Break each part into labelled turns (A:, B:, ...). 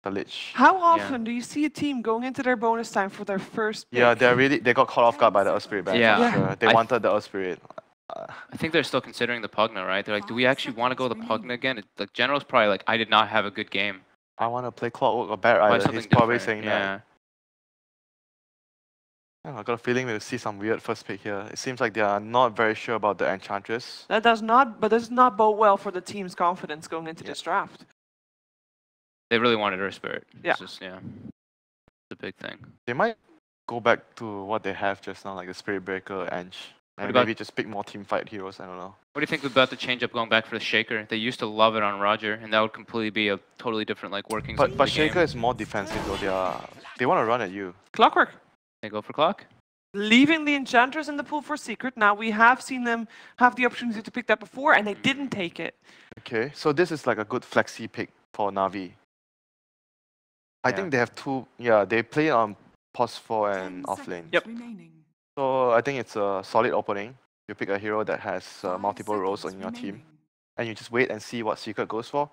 A: the Lich.
B: How often do you see a team going into their bonus time for their first pick?
A: Yeah, they got caught off guard by the Earth Spirit ban
C: Yeah.
A: for sure. They wanted the Earth Spirit.
C: I think they're still considering the Pugna, right? They're like, do we actually want to go the Pugna again? The General's probably like, I did not have a good game.
A: I want to play Clockwork or Bad
C: Try
A: Rider.
C: something
A: He's probably
C: different.
A: saying
C: Yeah.
A: that. I got a feeling we'll see some weird first pick here. It seems like they are not very sure about the Enchantress.
B: That does not bode well for the team's confidence going into this draft.
C: They really wanted Earth Spirit.
B: Yeah.
C: It's just, it's a big thing.
A: They might go back to what they have just now, like the Spirit Breaker, Ench. And
C: about-
A: maybe just pick more team fight heroes, I don't know.
C: What do you think about the change up going back for the Shaker? They used to love it on Roger, and that would completely be a totally different like workings of the
A: But Shaker
C: game.
A: is more defensive though. They want to run at you.
B: Clockwork.
C: They go for clock?
B: Leaving the Enchantress in the pool for Secret. Now, we have seen them have the opportunity to pick that before, and they didn't take it.
A: Okay, so this is like a good flexi pick for NaVi. I think they have two. Yeah, they play on pos 4 and offlane.
C: Yep.
A: So I think it's a solid opening. You pick a hero that has multiple roles on your team, and you just wait and see what Secret goes for.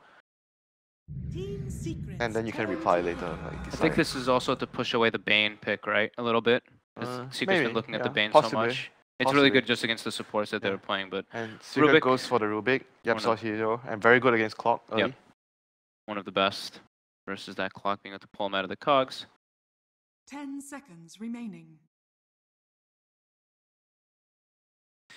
A: And then you can reply later. Like,
C: I think this is also to push away the Bane pick, right? A little bit. Secret's been looking at the Bane so much. It's really good just against the supports that they were playing, but
A: and Secret
C: Rubik
A: goes for the Rubik, YapzOr hero, and very good against Clock early.
C: Yep. One of the best versus that Clock being able to pull him out of the cogs.
D: 10 seconds remaining.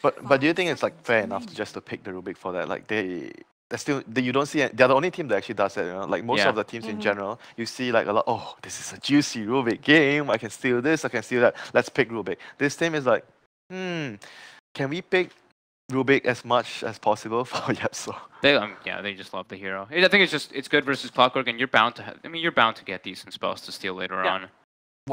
A: But do you think it's like fair enough just to pick the Rubik for that? Like you don't see they're the only team that actually does it, you know? Like most of the teams in general, you see like a lot, oh, this is a juicy Rubik game, I can steal this, I can steal that, let's pick Rubik. This team is like, can we pick Rubik as much as possible for YapzOr?
C: They just love the hero. I think it's good versus Clockwork, and you're bound to get decent spells to steal later on.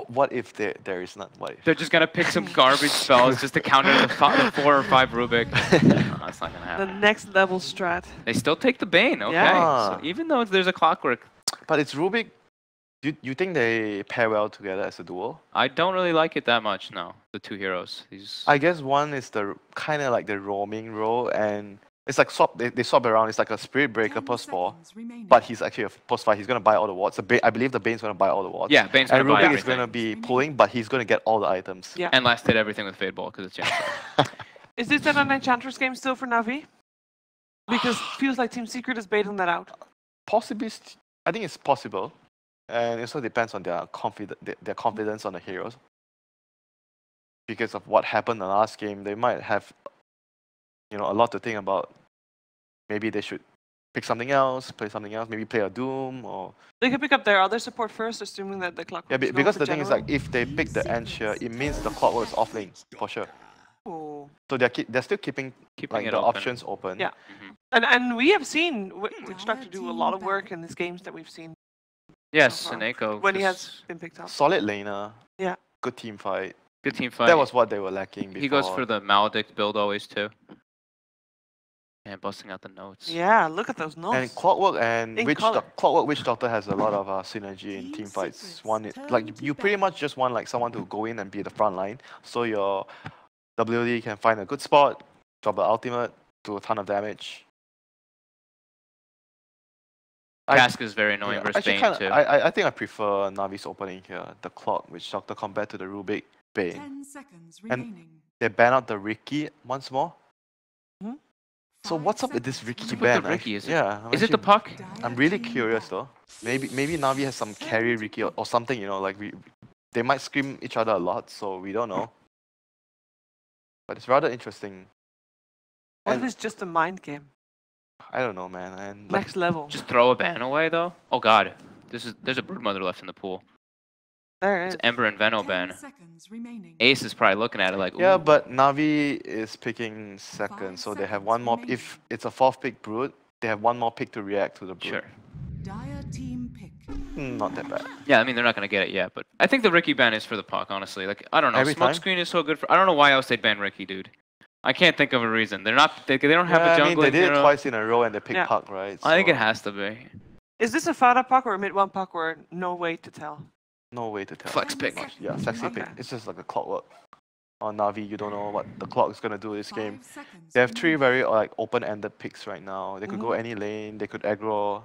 A: What if there is none? What if?
C: They're just gonna pick some garbage spells just to counter the 4 or 5 Rubik. No, that's not gonna happen.
B: The next level strat.
C: They still take the Bane, okay.
A: Yeah.
C: So even though there's a Clockwork.
A: But it's Rubik. You think they pair well together as a duo?
C: I don't really like it that much, no. The two heroes.
A: I guess one is the kind of like the roaming role, and it's like they swap around. It's like a Spirit Breaker post 4, but he's actually a post 5. He's gonna buy all the wards. I believe the Bane's gonna buy all the wards.
C: Yeah, Bane's gonna buy
A: everything. And Rubik
C: everything.
A: is gonna be pulling, but he's gonna get all the items.
B: Yeah.
C: And last hit everything with Fade Ball because it's Yazied.
B: Is this then an Enchantress game still for NaVi? Because it feels like Team Secret is baiting that out.
A: Possibly, I think it's possible, and it also depends on their confidence on the heroes. Because of what happened in the last game, they might have, a lot to think about. Maybe they should pick something else, play something else, maybe play a Doom or...
B: They could pick up their other support first, assuming that the Clockwork
A: Yeah, because the thing is like, if they pick the Ench here, it means the Clockwork is offlane, for sure.
B: Oh.
A: So they're still keeping like,
C: it
A: the
C: open.
A: options open.
B: Yeah. And we have seen Witchdock to do a lot of work in these games that we've seen.
C: Yes,
B: so far.
C: Seneko.
B: When he has been picked up.
A: Solid laner.
B: Yeah.
A: Good team fight.
C: Good team fight.
A: That was what they were lacking before.
C: He goes for the Maledict build always too. And busting out the notes.
B: Yeah, look at those notes.
A: And Clockwork and
B: Clockwork
A: Witch Doctor has a lot of synergy in team fights. You pretty much just want like someone to go in and be the front line, so your WD can find a good spot, drop the ultimate, do a ton of damage.
C: Cask is very annoying versus Bane too.
A: I think I prefer NaVi's opening here, the Clock Witch Doctor compared to the Rubik Bane.
D: 10 seconds remaining.
A: And they ban out the Ricky once more. So what's up with this Ricky ban?
C: Is it the puck?
A: I'm really curious though. Maybe NaVi has some carry Ricky or something, like they might scream each other a lot, so we don't know. But it's rather interesting.
B: What if it's just a mind game?
A: I don't know, man. And
B: Next level.
C: Just throw a ban away though? Oh god. There's a Broodmother left in the pool.
B: There it is.
C: It's Ember and Veno ban.
D: 10 seconds remaining.
C: Ace is probably looking at it like, ooh.
A: yeah, but NaVi is picking second, so they have one more. If it's a 4th pick Brood, they have one more pick to react to the Brood.
C: Sure.
D: Dire team pick.
A: Not that bad.
C: Yeah, I mean they're not gonna get it yet, but I think the Ricky ban is for the puck, honestly. Like I don't know, Smokescreen is so good for. I don't know why else they'd ban Ricky, dude. I can't think of a reason. They don't have a jungle.
A: I mean, they did
C: hero.
A: it twice in a row and they picked puck, right?
C: I think it has to be.
B: Is this a FATA puck or a mid-1 puck or no way to tell?
A: No way to tell.
C: Flex pick.
A: Yeah, flexi pick. It's just like a Clockwork. On NaVi, you don't know what the Clock is gonna do this game. They have 3 very open-ended picks right now. They could go any lane. They could aggro.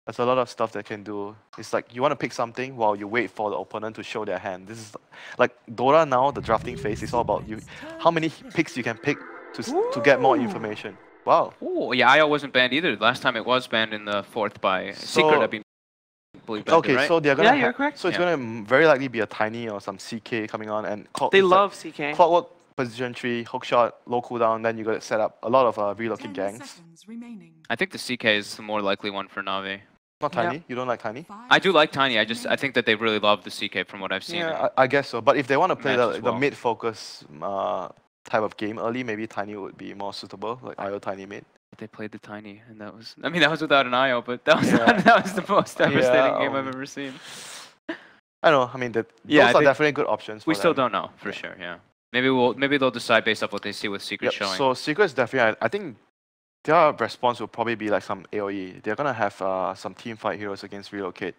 A: There's a lot of stuff they can do. It's like you want to pick something while you wait for the opponent to show their hand. This is like Dota now, the drafting phase is all about you. How many picks you can pick to get more information. Wow.
C: Oh, yeah, IO wasn't banned either. Last time it was banned in the 4th by Secret, I believe.
A: Okay,
C: right?
A: so they're gonna.
B: Yeah, you're correct.
A: So it's gonna very likely be a Tiny or some CK coming on, and
B: They love CK.
A: Clockwork position 3, hook shot, low cooldown. Then you got to set up a lot of relocate
D: 10
A: gangs.
D: seconds remaining.
C: I think the CK is the more likely one for NaVi.
A: Not Tiny. You don't like Tiny?
D: 5
C: I do like Tiny.
D: seconds
C: I think that they really love the CK from what I've seen.
A: Yeah, I guess so. But if they want to play
C: Match as
A: the
C: well.
A: mid focus type of game early, maybe Tiny would be more suitable, like IO Tiny mid.
C: They played the Tiny, and that was, I mean, that was without an IO, but that was,
A: Yeah.
C: that was the most devastating game I've
A: um,
C: ever seen.
A: I know. I mean, those
C: Yeah, I
A: are
C: think
A: definitely good options.
C: We
A: for
C: still
A: them.
C: don't know, for sure, yeah. Maybe they'll decide based off what they see with Secret
A: Yep,
C: showing.
A: so Secret's definitely, I think their response will probably be like some AoE. They're going to have some team fight heroes against Relocate.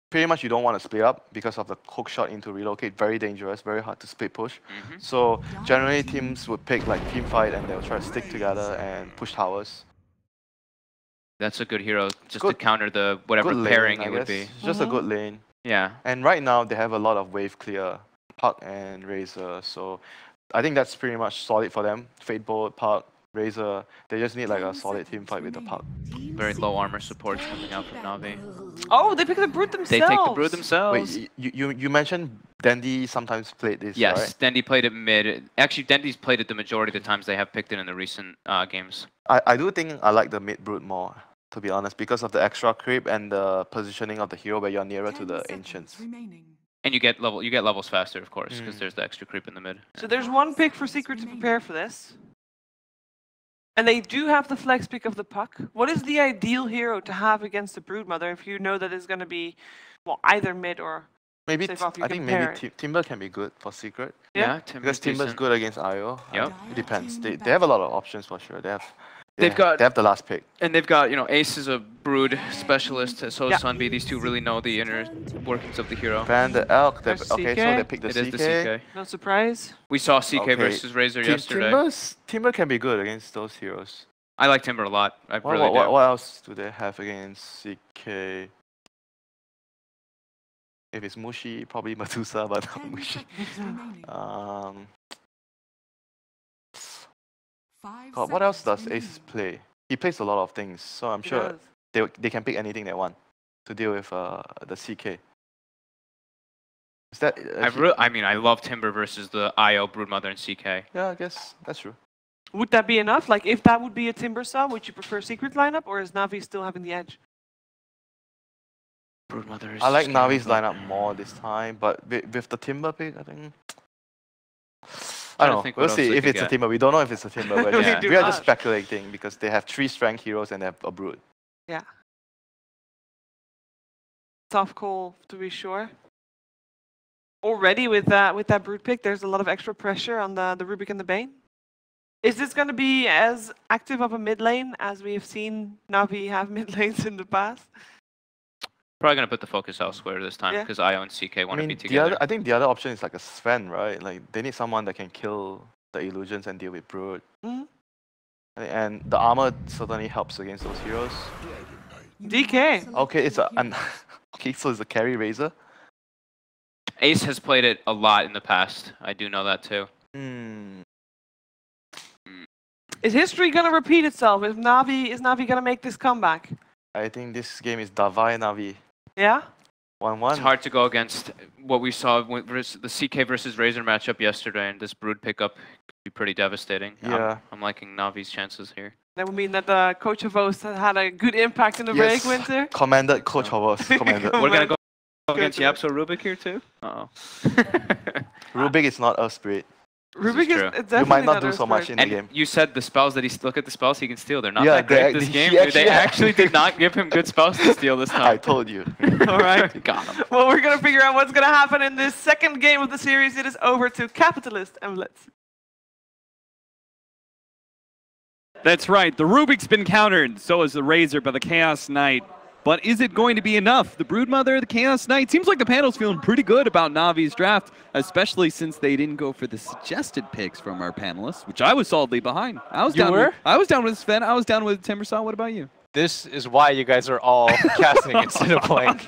A: Pretty much you don't want to split up because of the hook shot into Relocate. Very dangerous, very hard to split push. So generally teams would pick like team fight and they'll try to stick together and push towers.
C: That's a good hero, just to
A: Good-
C: counter the whatever
A: Good
C: pairing
A: lane, I
C: it would
A: guess.
C: be.
A: It's just a good lane.
C: Yeah.
A: And right now they have a lot of wave clear, Puck and Razor. So I think that's pretty much solid for them. Fate Bolt, Puck, Razor. They just need like a
D: 10
A: solid team
D: seconds
A: fight with the
D: remaining.
A: Puck.
D: Team
C: Very low
D: Secret
C: armor supports coming out from NaVi.
B: Oh, they pick the Brute themselves.
C: They take the Brood themselves.
A: Wait, you mentioned Dandy sometimes played this,
C: Yes,
A: right?
C: Dendy played it mid. Actually, Dendy's played it the majority of the times they have picked it in the recent games.
A: I do think I like the mid Brute more, to be honest, because of the extra creep and the positioning of the hero where you're nearer to
D: 10
A: the
D: seconds
A: ancients.
D: remaining.
C: And you get levels faster, of course, because there's the extra creep in the mid.
B: So there's one pick for Secret to prepare for this. And they do have the flex pick of the Puck. What is the ideal hero to have against the Broodmother if you know that it's going to be, well, either mid or
A: Maybe
B: safe off, you
A: I
B: can
A: think
B: pair
A: maybe
B: it.
A: Timber can be good for Secret.
B: Yeah.
A: Because Timber's good against IO.
C: Yep.
A: It depends. They have a lot of options for sure. They
C: They've got-
A: have the last pick.
C: And they've got, Ace is a Brood specialist, so
B: Yeah.
C: is Sunby. These two really know the inner workings of the hero.
A: Ban the Elk.
B: There's
A: Okay, so
B: CK.
A: they picked the
C: It
A: CK.
C: is the CK.
B: no surprise.
C: We saw CK
A: Okay.
C: versus Razor yesterday.
A: Timber can be good against those heroes.
C: I like Timber a lot. I
A: What,
C: really
A: what,
C: do.
A: what else do they have against CK? If it's Mushi, probably Medusa, but not
D: 10
A: Mushi.
D: seconds remaining. 5
A: God, what else
D: seconds
A: does Ace
D: remaining.
A: play? He plays a lot of things, so I'm
B: He
A: sure
B: does.
A: they can pick anything they want to deal with the CK. Is that?
C: I mean, I love Timber versus the IO, Broodmother, and CK.
A: Yeah, I guess that's true.
B: Would that be enough? Like, if that would be a Timber sub, would you prefer Secret lineup, or is NaVi still having the edge?
C: Broodmother is
A: I like
C: scary,
A: Navi's
C: but-
A: lineup more this time, but with the Timber pick, I think. I
C: Trying to
A: don't know.
C: think
A: We'll
C: what else
A: see
C: they
A: if
C: could
A: it's a
C: get.
A: Timber. We don't know if it's a Timber, but
B: We
A: just-
B: do
A: we are
B: not.
A: just speculating because they have 3 strength heroes and they have a Brood.
B: Yeah. Tough call, to be sure. Already with that Brood pick, there's a lot of extra pressure on the Rubik and the Bane. Is this going to be as active of a mid lane as we have seen NaVi have mid lanes in the past?
C: Probably going to put the focus elsewhere this time
B: Yeah.
C: because IO and CK
A: I
C: want to
A: mean,
C: be together.
A: I think the other option is like a Sven, right? Like they need someone that can kill the illusions and deal with Brood.
B: Mhm.
A: And the armor certainly helps against those heroes.
B: DK.
A: Okay, it's okay, so it's a carry Razor.
C: Ace has played it a lot in the past. I do know that too.
A: Hmm.
B: Is history going to repeat itself? Is NaVi going to make this comeback?
A: I think this game is Davai Navi.
B: Yeah?
A: 1-1.
C: It's hard to go against what we saw with the CK versus Razor matchup yesterday, and this Brood pickup could be pretty devastating.
A: Yeah.
C: I'm liking Navi's chances here.
B: That would mean that the coach of host had a good impact in the
A: Yes.
B: break, Winter.
A: Commanded Coach Horus. Commanded.
C: We're going to go
B: Good
C: against
B: to know.
C: YapzOr Rubik here too? Uh-oh.
A: Rubik is not Earth Spirit.
B: Rubik
C: true.
B: is definitely
A: You might not do
B: Earth
A: so much
B: Spirit.
A: in the
C: And
A: game.
C: you said the spells that look at the spells he can steal. They're not
A: Yeah,
C: that great this
A: he
C: game.
A: actually-
C: They actually did not give him good spells to steal this
A: I
C: time.
A: told you.
B: All right.
C: Got him.
B: Well, we're going to figure out what's going to happen in this second game of the series. It is over to Capitalist and Blitz.
E: That's right. The Rubik's been countered. So is the Razor by the Chaos Knight. But is it going to be enough? The Broodmother, the Chaos Knight. Seems like the panel's feeling pretty good about Navi's draft, especially since they didn't go for the suggested picks from our panelists, which I was solidly behind. I was
B: You
E: down
B: were?
E: With, I was down with Sven. I was down with Timbersaw. What about you?
F: This is why you guys are all casting instead of playing.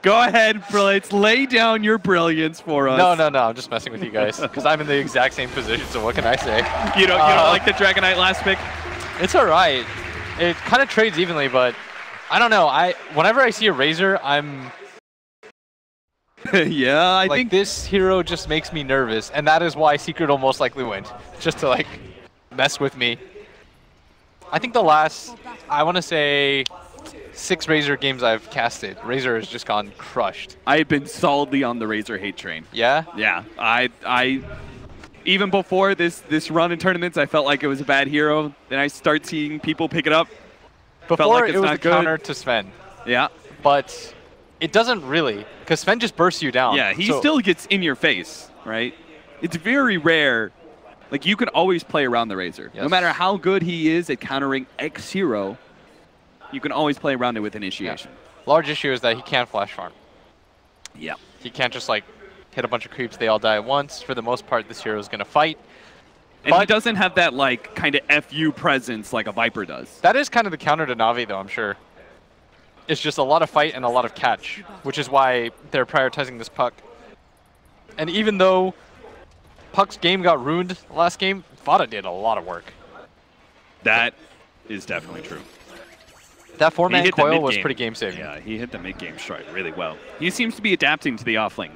E: Go ahead, Brilliance. Lay down your brilliance for us.
F: No, I'm just messing with you guys because I'm in the exact same position. So what can I say?
E: You don't like the Dragonite last pick?
F: It's all right. It kind of trades evenly, but I don't know. Whenever I see a Razor, I'm
E: yeah. I think
F: this hero just makes me nervous, and that is why Secret will most likely win, just to like mess with me. I think the last, I want to say, 6 Razor games I've casted, Razor has just gone crushed.
E: I've been solidly on the Razor hate train.
F: Yeah?
E: Yeah. I even before this run in tournaments, I felt like it was a bad hero. Then I start seeing people pick it up.
F: Before
E: like
F: it was a counter to Sven.
E: Yeah.
F: But it doesn't really, because Sven just bursts you down.
E: Yeah, he still gets in your face, right? It's very rare. Like, you can always play around the Razor.
F: Yes.
E: No matter how good he is at countering X hero, you can always play around it with initiation.
F: Yeah. Large issue is that he can't flash farm.
E: Yeah.
F: He can't just, like, hit a bunch of creeps, they all die at once. For the most part, this hero is going to fight.
E: And he doesn't have that, like, kind of FU presence like a Viper does.
F: That is kind of the counter to NaVi, though, I'm sure. It's just a lot of fight and a lot of catch, which is why they're prioritizing this Puck. And even though Puck's game got ruined last game, FATA did a lot of work.
E: That is definitely true.
F: That 4-man coil was pretty game-saving.
E: Yeah, he hit the mid-game strike really well. He seems to be adapting to the offlane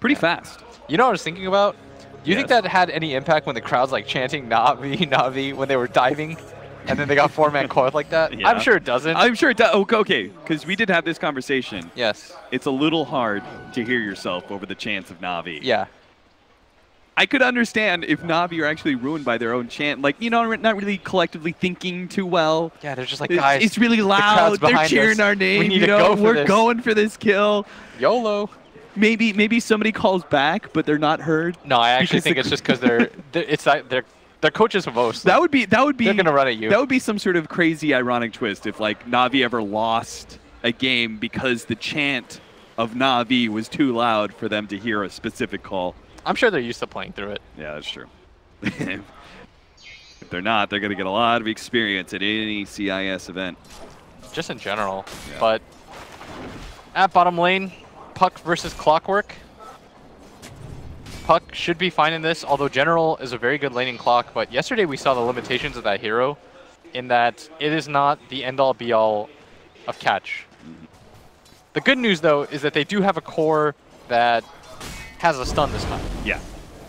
E: pretty fast.
F: You know what I was thinking about? Do you think that had any impact when the crowd's like chanting NaVi, NaVi when they were diving? And then they got 4-man coiled like that?
E: Yeah.
F: I'm sure it doesn't.
E: I'm sure it does. Okay, because we did have this conversation.
F: Yes.
E: It's a little hard to hear yourself over the chants of NaVi.
F: Yeah.
E: I could understand if NaVi are actually ruined by their own chant. Like, you know, not really collectively thinking too well.
F: Yeah, they're just like, guys,
E: it's really loud. They're cheering our name.
F: We need to go for
E: We're going for this kill.
F: YOLO.
E: Maybe somebody calls back, but they're not heard.
F: No, I actually think it's just because they're coaches of most.
E: That would be.
F: They're gonna run at you.
E: That would be some sort of crazy ironic twist if like NaVi ever lost a game because the chant of NaVi was too loud for them to hear a specific call.
F: I'm sure they're used to playing through it.
E: Yeah, that's true. If they're not, they're going to get a lot of experience at any CIS event.
F: Just in general.
E: Yeah.
F: But at bottom lane, Puck versus Clockwork. Puck should be fine in this, although General is a very good laning clock. But yesterday we saw the limitations of that hero in that it is not the end-all be-all of catch. The good news, though, is that they do have a core that has a stun this time.
E: Yeah.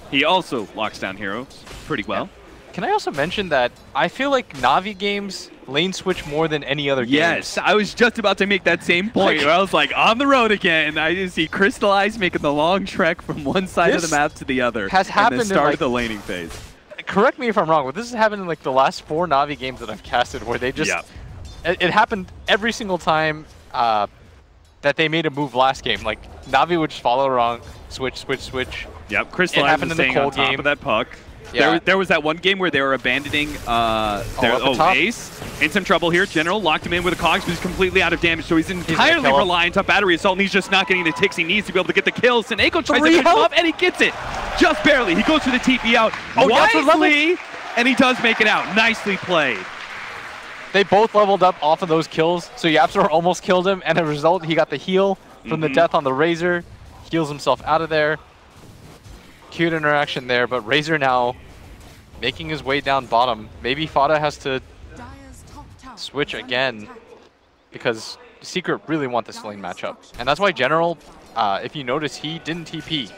E: He also locks down heroes pretty well.
F: Yeah. Can I also mention that I feel like NaVi games lane switch more than any other game?
E: Yes, I was just about to make that same point. Where I was like, on the road again. I just see Crystallize making the long trek from one side of the map to the other.
F: Has happened
E: and then started
F: in like,
E: the laning phase.
F: Correct me if I'm wrong, but this has happened in like the last 4 NaVi games that I've casted where they just... Yeah. It happened every single time that they made a move last game. Like, NaVi would just follow wrong, switch.
E: Yep, Crystallize was staying on top of that Puck. Yeah. There was that one game where they were abandoning Ace. In some trouble here. General locked him in with a Cogs, but he's completely out of damage, so he's entirely reliant on battery assault, and he's just not getting the ticks he needs to be able to get the kills. Seneko tries to finish off, and he gets it. Just barely. He goes for the TP out wisely, and he does make it out. Nicely played.
F: They both leveled up off of those kills, so YapzOr almost killed him, and as a result, he got the heal from the death on the Razor. Heals himself out of there. Cute interaction there, but Razor now making his way down bottom. Maybe FATA has to switch again because Secret really want this lane matchup. And that's why General, if you notice, he didn't TP.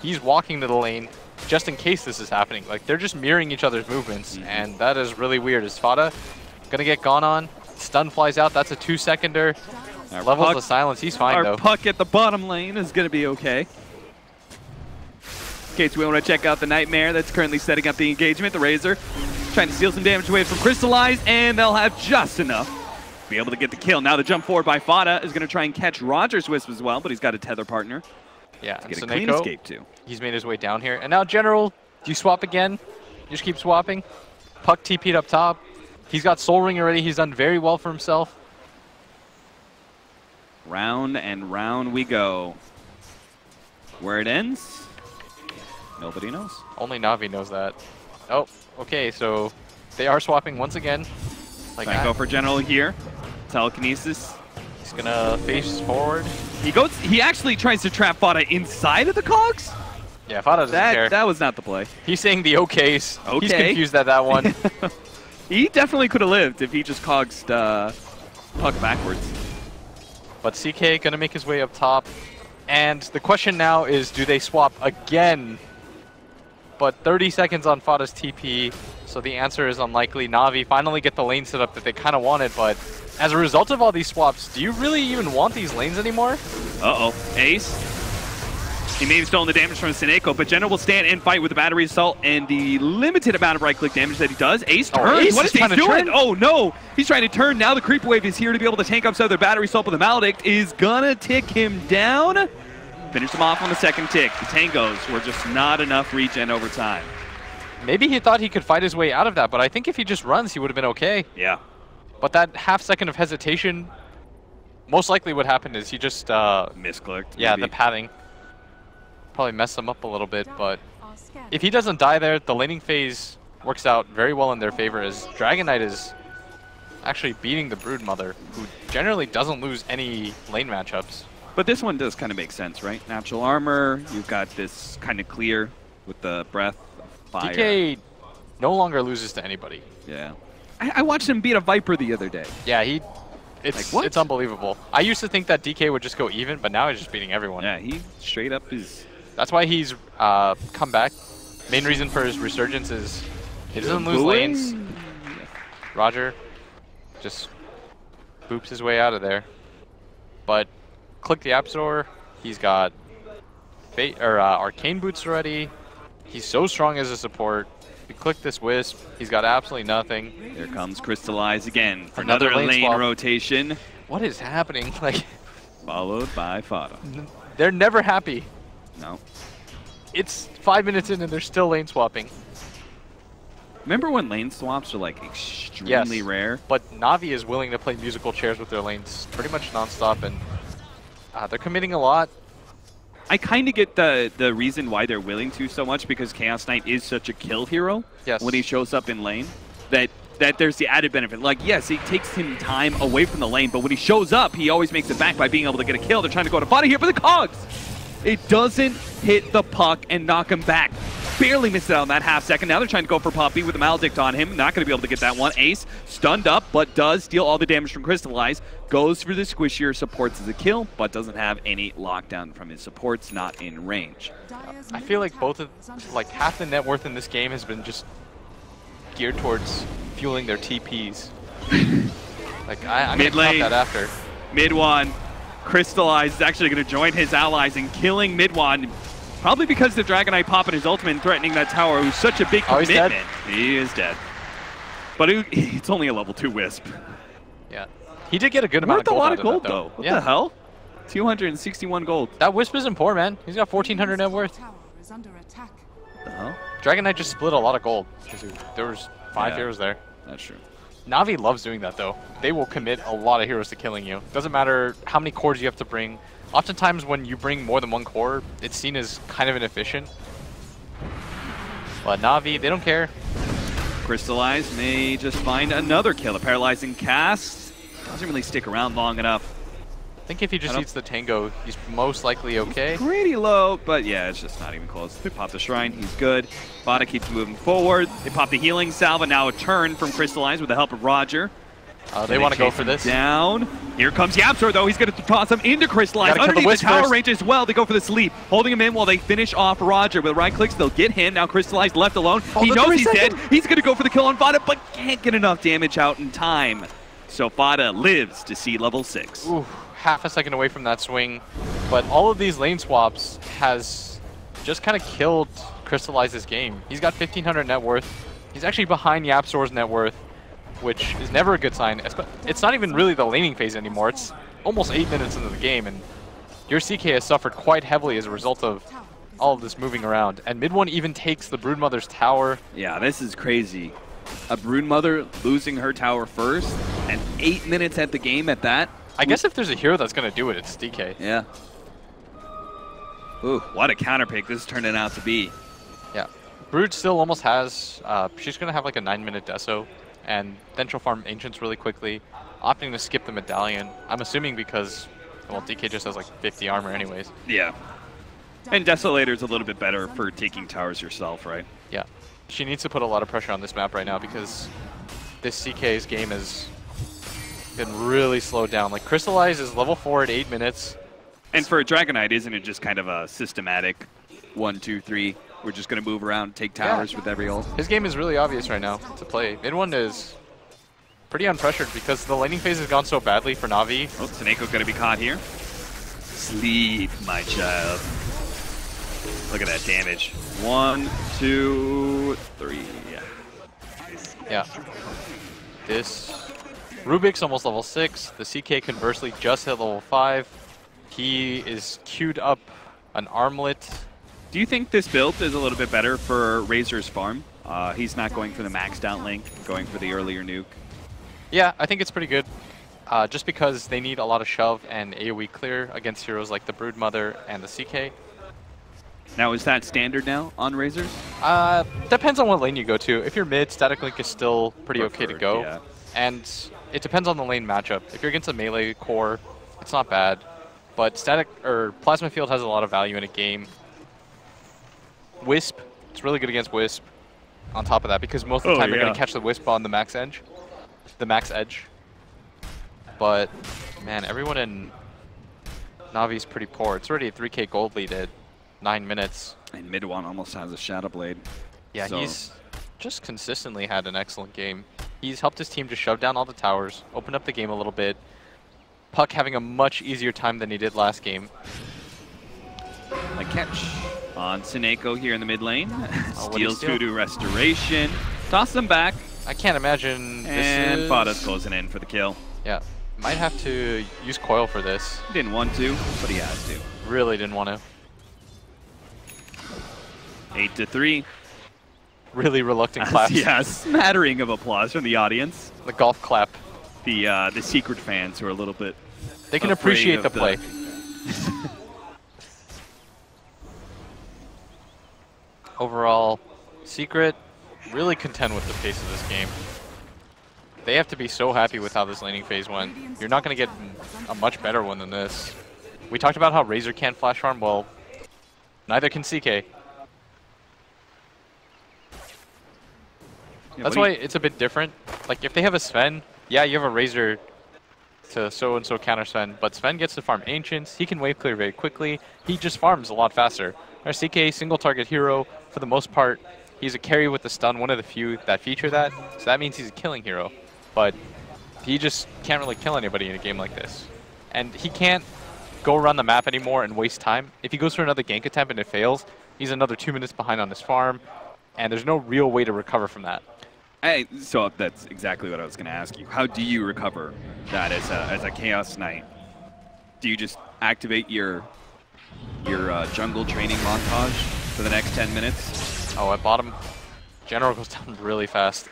F: He's walking to the lane just in case this is happening. Like, they're just mirroring each other's movements, and that is really weird. Is FATA gonna get gone on? Stun flies out. That's a 2-seconder. Levels of silence. He's fine, though.
E: Our Puck at the bottom lane is gonna be okay. In case we want to check out the Nightmare that's currently setting up the engagement, the Razor trying to steal some damage away from Crystallize, and they'll have just enough to be able to get the kill. Now the jump forward by FATA is going to try and catch Roger's Wisp as well, but he's got a tether partner.
F: Yeah,
E: to get a clean escape too.
F: He's made his way down here. And now General, do you swap again? You just keep swapping. Puck TP'd up top. He's got Soul Ring already. He's done very well for himself.
E: Round and round we go. Where it ends? Nobody knows.
F: Only NaVi knows that. Oh, okay, so they are swapping once again.
E: Like go for General here. telekinesis.
F: He's gonna face forward.
E: He actually tries to trap FATA inside of the cogs?
F: Yeah, FATA doesn't care.
E: That was not the play.
F: He's saying the okays.
E: Okay.
F: He's confused at that one.
E: He definitely could have lived if he just cogs puck backwards.
F: But CK gonna make his way up top. And the question now is, do they swap again? But 30 seconds on FATA's TP, so the answer is unlikely. NaVi finally get the lane set up that they kind of wanted, but as a result of all these swaps, do you really even want these lanes anymore?
E: Uh-oh. Ace. He may have stolen the damage from Seneko, but Jenna will stand and fight with the battery assault and the limited amount of right-click damage that he does. Ace turns.
F: Ace
E: What is
F: is
E: he doing?
F: turn?
E: Oh, no. He's trying to turn. Now the creep wave is here to be able to tank up some of their battery assault, but the Maledict is gonna tick him down. Finish him off on the second tick. The tangos were just not enough regen over time.
F: Maybe he thought he could fight his way out of that, but I think if he just runs, he would have been okay.
E: Yeah.
F: But that half second of hesitation, most likely what happened is he just...
E: misclicked.
F: Yeah,
E: maybe.
F: the padding. Probably messed him up a little bit, but if he doesn't die there, the laning phase works out very well in their favor as Dragon Knight is actually beating the Broodmother, who generally doesn't lose any lane matchups.
E: But this one does kind of make sense, right? Natural armor, you've got this kind of clear with the breath of fire.
F: DK no longer loses to anybody.
E: Yeah. I watched him beat a Viper the other day.
F: Yeah, it's unbelievable. I used to think that DK would just go even, but now he's just beating everyone.
E: Yeah, he straight up is...
F: That's why he's come back. Main reason for his resurgence is he doesn't lose lanes. Roger just boops his way out of there. But click the YapzOr. He's got arcane boots already. He's so strong as a support. If you click this wisp, he's got absolutely nothing.
E: Here comes Crystallize again for
F: Another
E: another
F: lane
E: lane
F: swap.
E: rotation.
F: What is happening? Like,
E: Followed by FATA.
F: they're never happy.
E: No.
F: It's 5 minutes in and they're still lane swapping.
E: Remember when lane swaps are like extremely rare?
F: But NaVi is willing to play musical chairs with their lanes pretty much nonstop, and they're committing a lot.
E: I kind of get the reason why they're willing to so much, because Chaos Knight is such a kill hero when he shows up in lane, that there's the added benefit. Like, yes, it takes him time away from the lane, but when he shows up, he always makes it back by being able to get a kill. They're trying to go to FATA here for the cogs. It doesn't hit the puck and knock him back. Barely missed it out on that half second. Now they're trying to go for Poppy with the Maledict on him. Not going to be able to get that one. Ace stunned up, but does deal all the damage from Crystallize. Goes for the squishier, supports as a kill, but doesn't have any lockdown from his supports, not in range.
F: I feel like half the net worth in this game has been just geared towards fueling their TPs. I'm going to count that after.
E: Mid one. Crystallize is actually going to join his allies in killing mid one. Probably because the Dragon Knight popping his ultimate and threatening that tower, who's such a big commitment. He is dead. But it's only a level 2 Wisp.
F: Yeah. He did get a good amount of gold.
E: Worth a lot of
F: gold,
E: though. What the hell? 261 gold.
F: That Wisp isn't poor, man. He's got 1,400 net worth.
E: What the hell?
F: Dragon Knight just split a lot of gold. There was 5 heroes there.
E: That's true.
F: NaVi loves doing that, though. They will commit a lot of heroes to killing you. Doesn't matter how many cores you have to bring. Oftentimes, when you bring more than one core, it's seen as kind of inefficient. But NaVi, they don't care.
E: Crystallize may just find another kill. A paralyzing cast doesn't really stick around long enough.
F: I think if he just eats the Tango, he's most likely okay.
E: Pretty low, but yeah, it's just not even close. They pop the Shrine, he's good. FATA keeps moving forward. They pop the healing salve, and now a turn from Crystallize with the help of Roger.
F: They want to go for this.
E: Down. Here comes YapzOr, though. He's going to toss him into Crystallize. Underneath the tower range as well. They go for the sleep. Holding him in while they finish off Roger. With right clicks, they'll get him. Now Crystallize left alone. He knows he's dead. He's going to go for the kill on FATA, but can't get enough damage out in time. So FATA lives to see level 6.
F: Ooh, half a second away from that swing. But all of these lane swaps has just kind of killed Crystallize's game. He's got 1,500 net worth. He's actually behind YapzOr's net worth, which is never a good sign. It's not even really the laning phase anymore. It's almost 8 minutes into the game, and your CK has suffered quite heavily as a result of all of this moving around. And mid one even takes the Broodmother's tower.
E: Yeah, this is crazy. A Broodmother losing her tower first, and 8 minutes at the game at that.
F: I guess if there's a hero that's going to do it, it's DK.
E: Yeah. Ooh, what a counter pick this is turning out to be.
F: Yeah. Brood still almost has, she's going to have like a 9-minute deso, and then she'll farm Ancients really quickly. opting to skip the medallion. I'm assuming because, well, DK just has like 50 armor anyways.
E: Yeah. And Desolator's a little bit better for taking towers yourself, right?
F: Yeah. She needs to put a lot of pressure on this map right now because this CK's game has been really slowed down. Like, Crystallize is level 4 at 8 minutes.
E: And for a Dragon Knight, isn't it just kind of a systematic 1, 2, 3? We're just going to move around, take towers with every ult.
F: His game is really obvious right now to play. Mid one is pretty unpressured because the laning phase has gone so badly for NaVi.
E: Oh, Tsuneko's going to be caught here. Sleep, my child. Look at that damage. 1, 2, 3.
F: Yeah. This Rubik's almost level 6. The CK conversely just hit level 5. He is queued up an armlet.
E: Do you think this build is a little bit better for Razor's farm? He's not going for the maxed out link, going for the earlier nuke.
F: Yeah, I think it's pretty good. Just because they need a lot of shove and AoE clear against heroes like the Broodmother and the CK.
E: Now, is that standard now on Razors?
F: Depends on what lane you go to. If you're mid, Static Link is still pretty okay to go.
E: Yeah.
F: And it depends on the lane matchup. If you're against a melee core, it's not bad. But Static or Plasma Field has a lot of value in a game. Wisp, it's really good against Wisp on top of that because most of the time you're going to catch the Wisp on the max edge. But, man, everyone in Navi's pretty poor. It's already a 3k gold lead at 9 minutes.
E: And mid one almost has a Shadow Blade.
F: Yeah,
E: so
F: he's just consistently had an excellent game. He's helped his team to shove down all the towers, open up the game a little bit. Puck having a much easier time than he did last game.
E: A catch on Tsuneko here in the mid lane.
F: Oh,
E: Steals Voodoo Restoration. Toss them back.
F: I can't imagine
E: And
F: this is...
E: FATA's closing in for the kill.
F: Yeah, might have to use Coil for this.
E: Didn't want to, but he has to.
F: Really didn't want to.
E: 8-3.
F: Really reluctant claps.
E: Yeah, a smattering of applause from the audience.
F: The golf clap.
E: The secret fans who are a little bit.
F: They can appreciate the play. Overall, Secret really content with the pace of this game. They have to be so happy with how this laning phase went. You're not going to get a much better one than this. We talked about how Razor can't flash farm. Well, neither can CK. That's why it's a bit different. Like, if they have a Sven, yeah, you have a Razor to so-and-so counter Sven, but Sven gets to farm Ancients. He can wave clear very quickly. He just farms a lot faster. Our CK, single target hero, for the most part, he's a carry with the stun, one of the few that feature that. So that means he's a killing hero. But he just can't really kill anybody in a game like this. And he can't go around the map anymore and waste time. If he goes for another gank attempt and it fails, he's another 2 minutes behind on his farm, and there's no real way to recover from that.
E: So that's exactly what I was going to ask you. How do you recover that as a Chaos Knight? Do you just activate your jungle training montage for the next 10 minutes?
F: Oh, at bottom, General goes down really fast.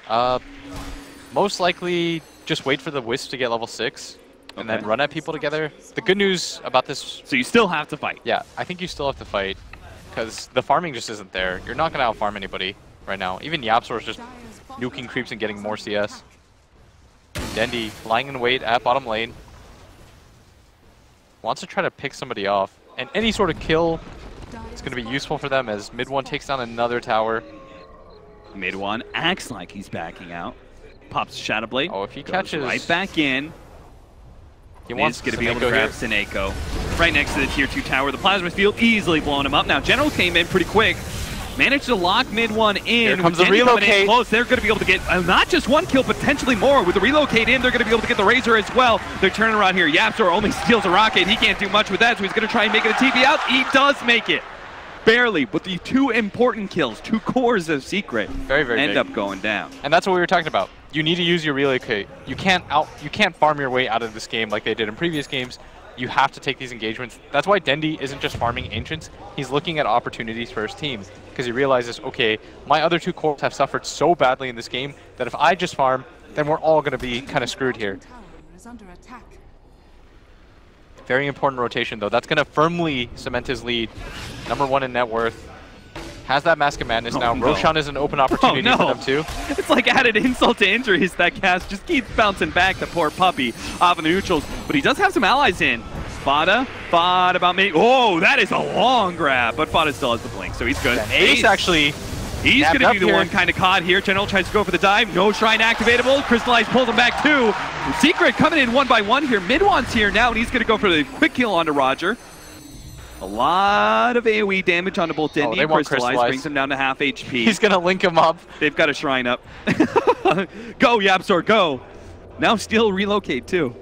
F: Most likely, just wait for the Wisp to get level 6 and then run at people together. The good news about this...
E: So you still have to fight?
F: Yeah, I think you still have to fight because the farming just isn't there. You're not going to out-farm anybody right now. Even YapzOr is just nuking creeps and getting more CS. Dendy lying in wait at bottom lane. Wants to try to pick somebody off. And any sort of kill is going to be useful for them as mid one takes down another tower.
E: Mid one acts like he's backing out. Pops Shadow Blade.
F: Oh, if he
E: goes
F: catches...
E: right back in.
F: He wants
E: going to be able to grab Tsuneko. Right next to the tier 2 tower. The Plasma Field easily blowing him up. Now General came in pretty quick. Managed to lock mid one in.
F: Here comes the relocate.
E: Close. They're going to be able to get not just one kill, potentially more. With the relocate in, they're going to be able to get the Razor as well. They're turning around here. YapzOr only steals a rocket. He can't do much with that, so he's going to try and make it a TP out. He does make it. Barely, but the 2 important kills, 2 cores of Secret,
F: very
E: end
F: big.
E: up going down.
F: And that's what we were talking about. You need to use your relocate. You can't farm your way out of this game like they did in previous games. You have to take these engagements. That's why Dendy isn't just farming Ancients. He's looking at opportunities for his team because he realizes, okay, my other 2 cores have suffered so badly in this game that if I just farm, then we're all going to be kind of screwed here. Very important rotation, though. That's going to firmly cement his lead. #1 in net worth. has that Mask of Madness now.
E: no.
F: Roshan is an open opportunity
E: no.
F: for them too.
E: It's like added insult to injury is that cast just keeps bouncing back, the poor puppy, off in the neutrals. But he does have some allies in. FATA about me. Oh, that is a long grab, but FATA still has the blink, so he's good.
F: And Ace actually...
E: He's going to be the one kind of caught here. General tries to go for the dive. No Shrine activatable. Crystallize pulls him back too. Secret coming in 1-by-1 here. Midwan's here now, and he's going to go for the quick kill onto Roger. A lot of AoE damage onto both Dendy and Crystallize. Brings him down to half HP.
F: He's going to link him up.
E: They've got a Shrine up. Go, YapzOr, go. Now Steel relocate too.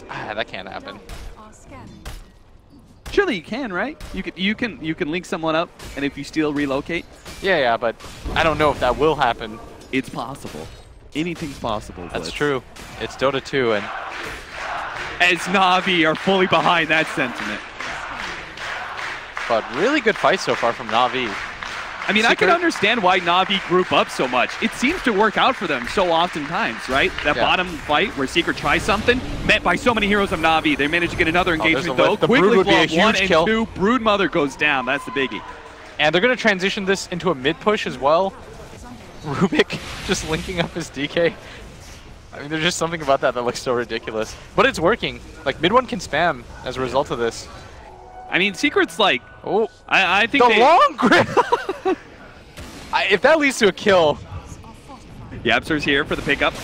F: That can't happen.
E: Surely you can, right? You can link someone up, and if you Steel relocate.
F: Yeah, but I don't know if that will happen.
E: It's possible. Anything's possible.
F: That's true. It's Dota 2, and
E: as NaVi are fully behind that sentiment.
F: But really good fight so far from NaVi.
E: I mean, I can understand why NaVi group up so much. It seems to work out for them so oftentimes, right? That bottom fight where Secret tries something, met by so many heroes of NaVi. They managed to get another engagement though.
F: The
E: Quickly
F: Brood would be a
E: blow up 1
F: huge
E: and
F: kill.
E: 2. Broodmother goes down. That's the biggie.
F: And they're going to transition this into a mid push as well. Rubik just linking up his DK. I mean, there's just something about that that looks so ridiculous. But it's working. Like, mid one can spam as a result of this.
E: I mean, Secret's like...
F: Oh,
E: I think
F: the long grip! If that leads to a kill...
E: YapzOr's here for the pickup.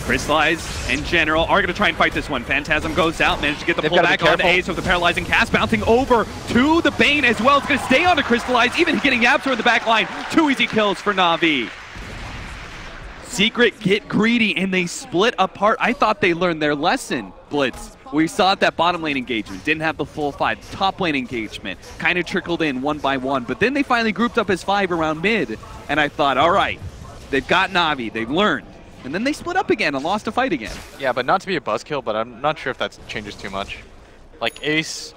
E: Crystallize and General are going to try and fight this one. Phantasm goes out, managed to get the pullback on Ace with the paralyzing cast, bouncing over to the Bane as well. It's going to stay on to Crystallize, even getting YapzOr in the back line. 2 easy kills for NaVi. Secret get greedy and they split apart. I thought they learned their lesson, Blitz. We saw it that bottom lane engagement, didn't have the full 5. Top lane engagement kind of trickled in 1-by-1, but then they finally grouped up as 5 around mid. And I thought, all right, they've got NaVi, they've learned. And then they split up again and lost a fight again.
F: Yeah, but not to be a buzzkill, but I'm not sure if that changes too much. Like, Ace,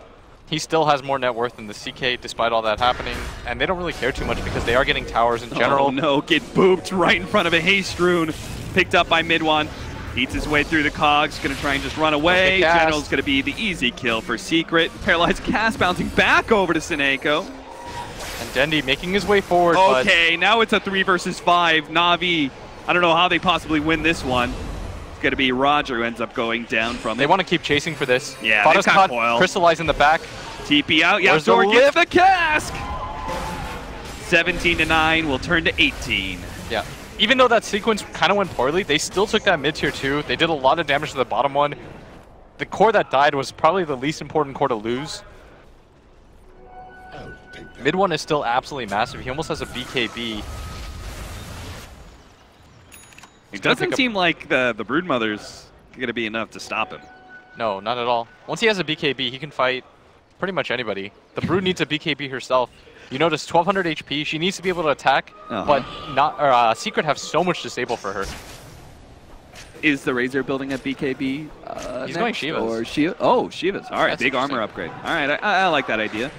F: he still has more net worth than the CK despite all that happening, and they don't really care too much because they are getting towers in general.
E: Oh no, get booped right in front of a haste rune. Picked up by Midwan. Eats his way through the cogs, gonna try and just run away. General's gonna be the easy kill for Secret. Paralyzed cast bouncing back over to Sineko.
F: And Dendy making his way forward.
E: Okay, now it's a 3 versus 5. NaVi, I don't know how they possibly win this one. It's gonna be Roger who ends up going down from
F: They want to keep chasing for this.
E: Yeah,
F: FATA's
E: they've got Coil.
F: Crystallize in the back.
E: TP out, YapzOr gets the cask! 17-9 will turn to 18.
F: Yeah. Even though that sequence kind of went poorly, they still took that mid-tier 2. They did a lot of damage to the bottom one. The core that died was probably the least important core to lose. Mid one is still absolutely massive. He almost has a BKB.
E: It doesn't seem like the Broodmother's going to be enough to stop him.
F: No, not at all. Once he has a BKB, he can fight pretty much anybody. The Brood needs a BKB herself. You notice 1200 HP. She needs to be able to attack, but not. Secret have so much disable for her.
E: Is the Razor building a BKB?
F: He's going Shivas.
E: Or Shiva? Oh, Shivas. All right, big armor upgrade. All right, I like that idea.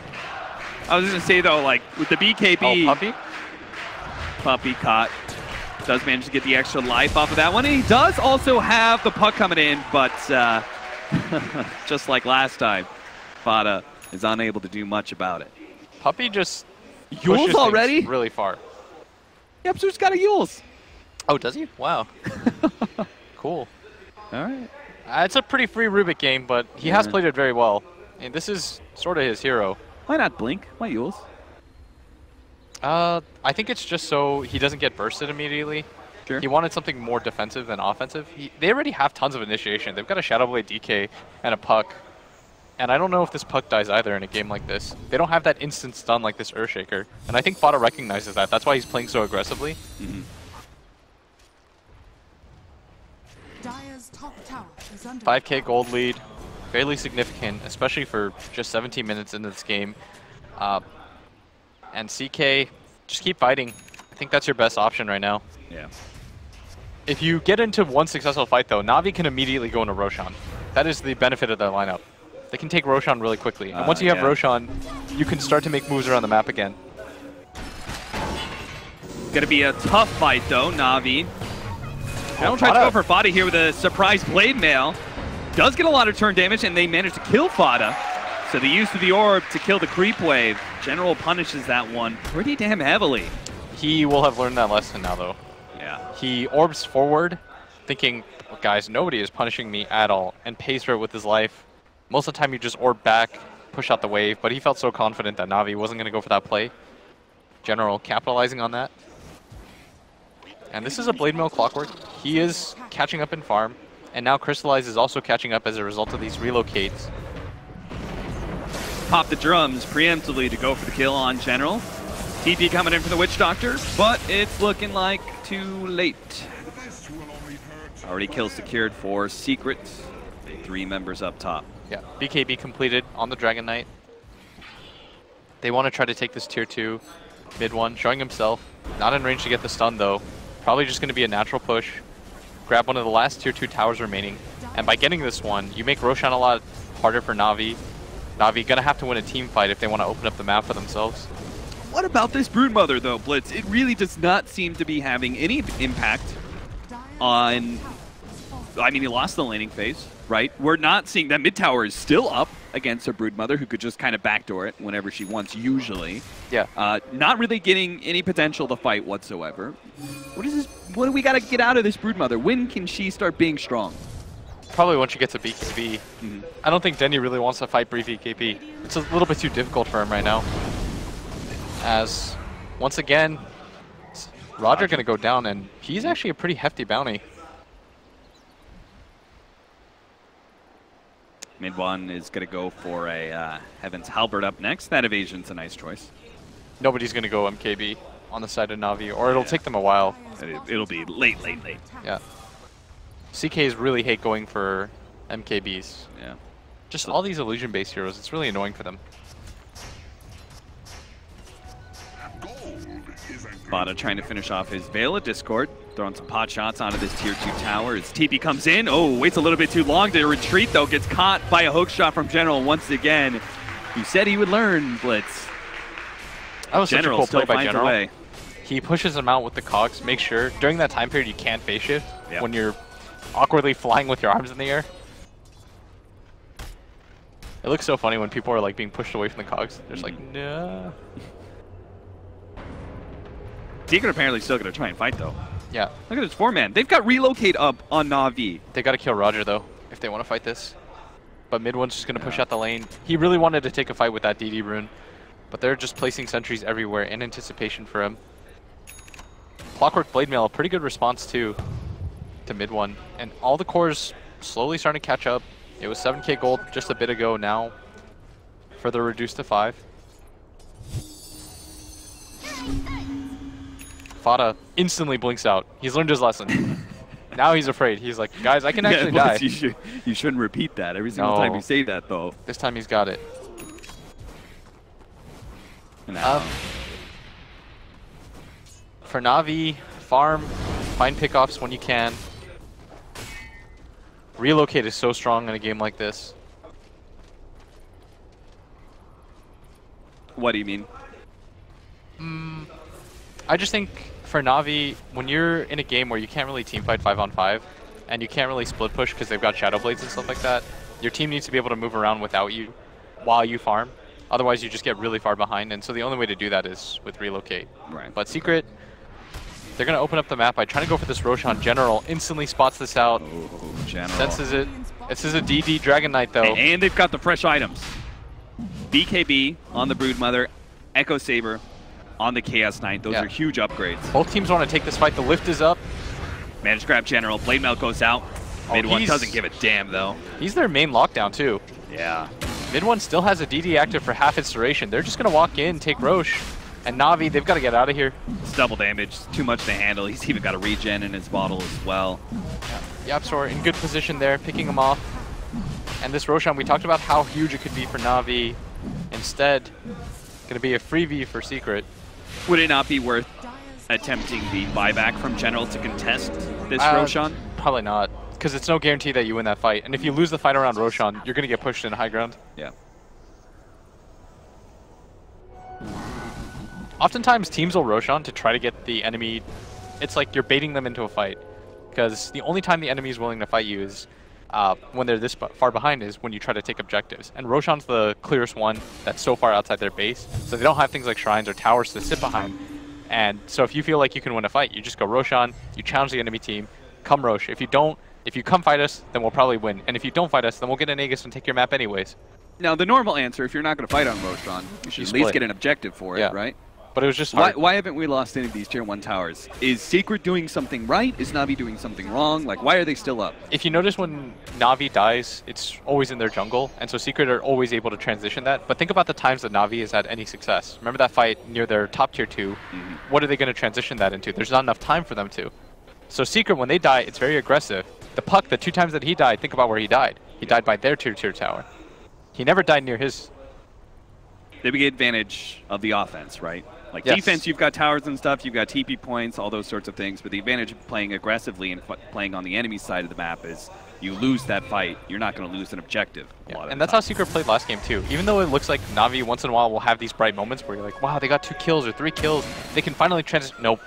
E: I was going to say, though, like, with the BKB...
F: Oh, Puppy?
E: Puppy caught. Does manage to get the extra life off of that one. And he does also have the puck coming in, but just like last time, FATA is unable to do much about it.
F: Puppy just
E: Yules already?
F: Really far.
E: YapzOr's got a Yules.
F: Oh, does he? Wow. Cool.
E: All right.
F: It's a pretty free Rubik game, but he has played it very well. And this is sort of his hero.
E: Why not Blink? Why Yules?
F: I think it's just so he doesn't get bursted immediately.
E: Sure.
F: He wanted something more defensive than offensive. They already have tons of initiation. They've got a Shadow Blade DK and a puck. And I don't know if this puck dies either in a game like this. They don't have that instant stun like this Earthshaker. And I think FATA recognizes that. That's why he's playing so aggressively.
D: Dire's top tower is under
F: 5k gold lead. Fairly significant, especially for just 17 minutes into this game. And CK, just keep fighting. I think that's your best option right now.
E: Yeah.
F: If you get into one successful fight, though, NaVi can immediately go into Roshan. That is the benefit of their lineup. They can take Roshan really quickly. And once you have Roshan, you can start to make moves around the map again.
E: Gonna be a tough fight, though, NaVi. Don't try to go for FATA here with a surprise blade mail. Does get a lot of turn damage, and they manage to kill FATA. So the use of the orb to kill the creep wave. General punishes that one pretty damn heavily.
F: He will have learned that lesson now, though.
E: Yeah.
F: He orbs forward, thinking, guys, nobody is punishing me at all, and pays for it with his life. Most of the time, you just orb back, push out the wave, but he felt so confident that NaVi wasn't going to go for that play. General capitalizing on that. And this is a Blade Mill Clockwork. He is catching up in farm, and now Crystallize is also catching up as a result of these relocates.
E: Pop the drums preemptively to go for the kill on General. TP coming in for the Witch Doctor, but it's looking like too late. Already kill secured for Secret. 3 members up top.
F: Yeah, BKB completed on the Dragon Knight. They want to try to take this tier 2 mid one, showing himself. Not in range to get the stun though. Probably just going to be a natural push. Grab one of the last tier 2 towers remaining. And by getting this one, you make Roshan a lot harder for NaVi. NaVi going to have to win a team fight if they want to open up the map for themselves.
E: What about this Broodmother though, Blitz? It really does not seem to be having any impact on... I mean, he lost the laning phase, right? We're not seeing that mid tower is still up against a Broodmother who could just kind of backdoor it whenever she wants, usually.
F: Yeah.
E: Not really getting any potential to fight whatsoever. What is this? What do we got to get out of this Broodmother? When can she start being strong?
F: Probably once you get to BKB. I don't think Denny really wants to fight BKB. It's a little bit too difficult for him right now. As, once again, Roger going to go down, and he's actually a pretty hefty bounty.
E: Mid one is going to go for a Heaven's Halberd up next. That evasion's a nice choice.
F: Nobody's going to go MKB on the side of NaVi, or it'll take them a while.
E: It'll be late.
F: Yeah. CKs really hate going for MKBs.
E: Yeah.
F: Just all these illusion-based heroes, it's really annoying for them.
E: FATA trying to finish off his Veil of Discord, throwing some pot shots onto this tier 2 tower as TP comes in. Oh, waits a little bit too long to retreat though, gets caught by a hook shot from General once again. He said he would learn, Blitz.
F: That was
E: General
F: such a cool play by
E: finds
F: General.
E: a way.
F: He pushes him out with the cogs. Make sure during that time period you can't phase shift when you're awkwardly flying with your arms in the air. It looks so funny when people are like being pushed away from the cogs. They're just like, no.
E: Secret apparently still going to try and fight though.
F: Yeah.
E: Look at this 4-man. They've got relocate up on NaVi.
F: They got to kill Roger though if they want to fight this. But mid one's just going to push out the lane. He really wanted to take a fight with that DD rune, but they're just placing sentries everywhere in anticipation for him. Clockwork Blade Mail, a pretty good response too to mid one. And all the cores slowly starting to catch up. It was 7k gold just a bit ago, now further reduced to 5. FATA instantly blinks out. He's learned his lesson. Now he's afraid. He's like, guys, I can actually die.
E: You shouldn't repeat that every single time you say that, though.
F: This time he's got it. For NaVi, farm, find pickoffs when you can. Relocate is so strong in a game like this.
E: What do you mean?
F: I just think for NaVi, when you're in a game where you can't really teamfight 5-on-5, and you can't really split push because they've got Shadow Blades and stuff like that, your team needs to be able to move around without you while you farm. Otherwise, you just get really far behind, and so the only way to do that is with relocate.
E: Right.
F: But Secret, they're going to open up the map by trying to go for this Roshan. General instantly spots this out.
E: Oh, General.
F: Senses it. This is a DD Dragon Knight, though.
E: And they've got the fresh items. BKB on the Broodmother, Echo Saber on the Chaos Knight. Those are huge upgrades.
F: Both teams want to take this fight. The lift is up.
E: Managed to grab General. Blade Melt goes out. Mid one doesn't give a damn, though.
F: He's their main lockdown, too.
E: Yeah.
F: Mid one still has a DD active for half its duration. They're just going to walk in, take Roche. And NaVi, they've got to get out of here.
E: It's double damage. Too much to handle. He's even got a regen in his bottle as well.
F: YapzOr in good position there, picking him off. And this Roshan, we talked about how huge it could be for NaVi. Instead, going to be a freebie for Secret.
E: Would it not be worth attempting the buyback from General to contest this Roshan?
F: Probably not, because it's no guarantee that you win that fight. And if you lose the fight around Roshan, you're going to get pushed in high ground.
E: Yeah.
F: Oftentimes, teams will Roshan to try to get the enemy. It's like you're baiting them into a fight, because the only time the enemy is willing to fight you is when they're this far behind is when you try to take objectives. And Roshan's the clearest one that's so far outside their base, so they don't have things like shrines or towers to sit behind. And so if you feel like you can win a fight, you just go Roshan, you challenge the enemy team, come Rosh. If you come fight us, then we'll probably win. And if you don't fight us, then we'll get an Aegis and take your map anyways.
E: Now, the normal answer, if you're not going to fight on Roshan, you should at least get an objective for it, right?
F: But it was just hard.
E: Why haven't we lost any of these tier 1 towers? Is Secret doing something right? Is NaVi doing something wrong? Like, why are they still up?
F: If you notice when NaVi dies, it's always in their jungle, and so Secret are always able to transition that. But think about the times that NaVi has had any success. Remember that fight near their top tier 2? What are they going to transition that into? There's not enough time for them to. So Secret, when they die, it's very aggressive. The Puck, the 2 times that he died, think about where he died. He died by their tier 2 tower. He never died near his.
E: They get advantage of the offense, right? Like
F: Yes.
E: defense, you've got towers and stuff, you've got TP points, all those sorts of things. But the advantage of playing aggressively and playing on the enemy side of the map is you lose that fight, you're not going to lose an objective.
F: And that's how Secret played last game too. Even though it looks like NaVi once in a while will have these bright moments where you're like, wow, they got 2 kills or 3 kills. They can finally transition. Nope.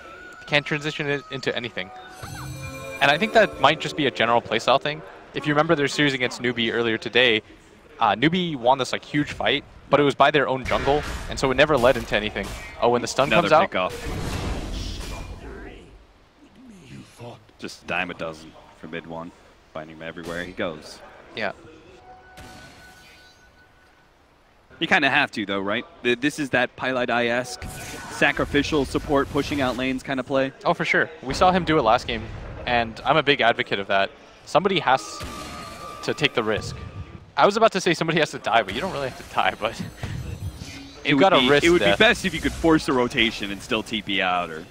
F: Can't transition it into anything. And I think that might just be a general playstyle thing. If you remember their series against Newbie earlier today, Newbie won this like huge fight, but it was by their own jungle, and so it never led into anything. Oh, when the stun comes out,
E: just dime a dozen for mid 1, finding him everywhere he goes.
F: Yeah.
E: You kind of have to, though, right? This is that Pilot I-esque sacrificial support, pushing out lanes kind of play.
F: Oh, for sure. We saw him do it last game, and I'm a big advocate of that. Somebody has to take the risk. I was about to say somebody has to die, but you don't really have to die, but you've got to risk
E: It would
F: death.
E: be best if you could force a rotation and still TP out or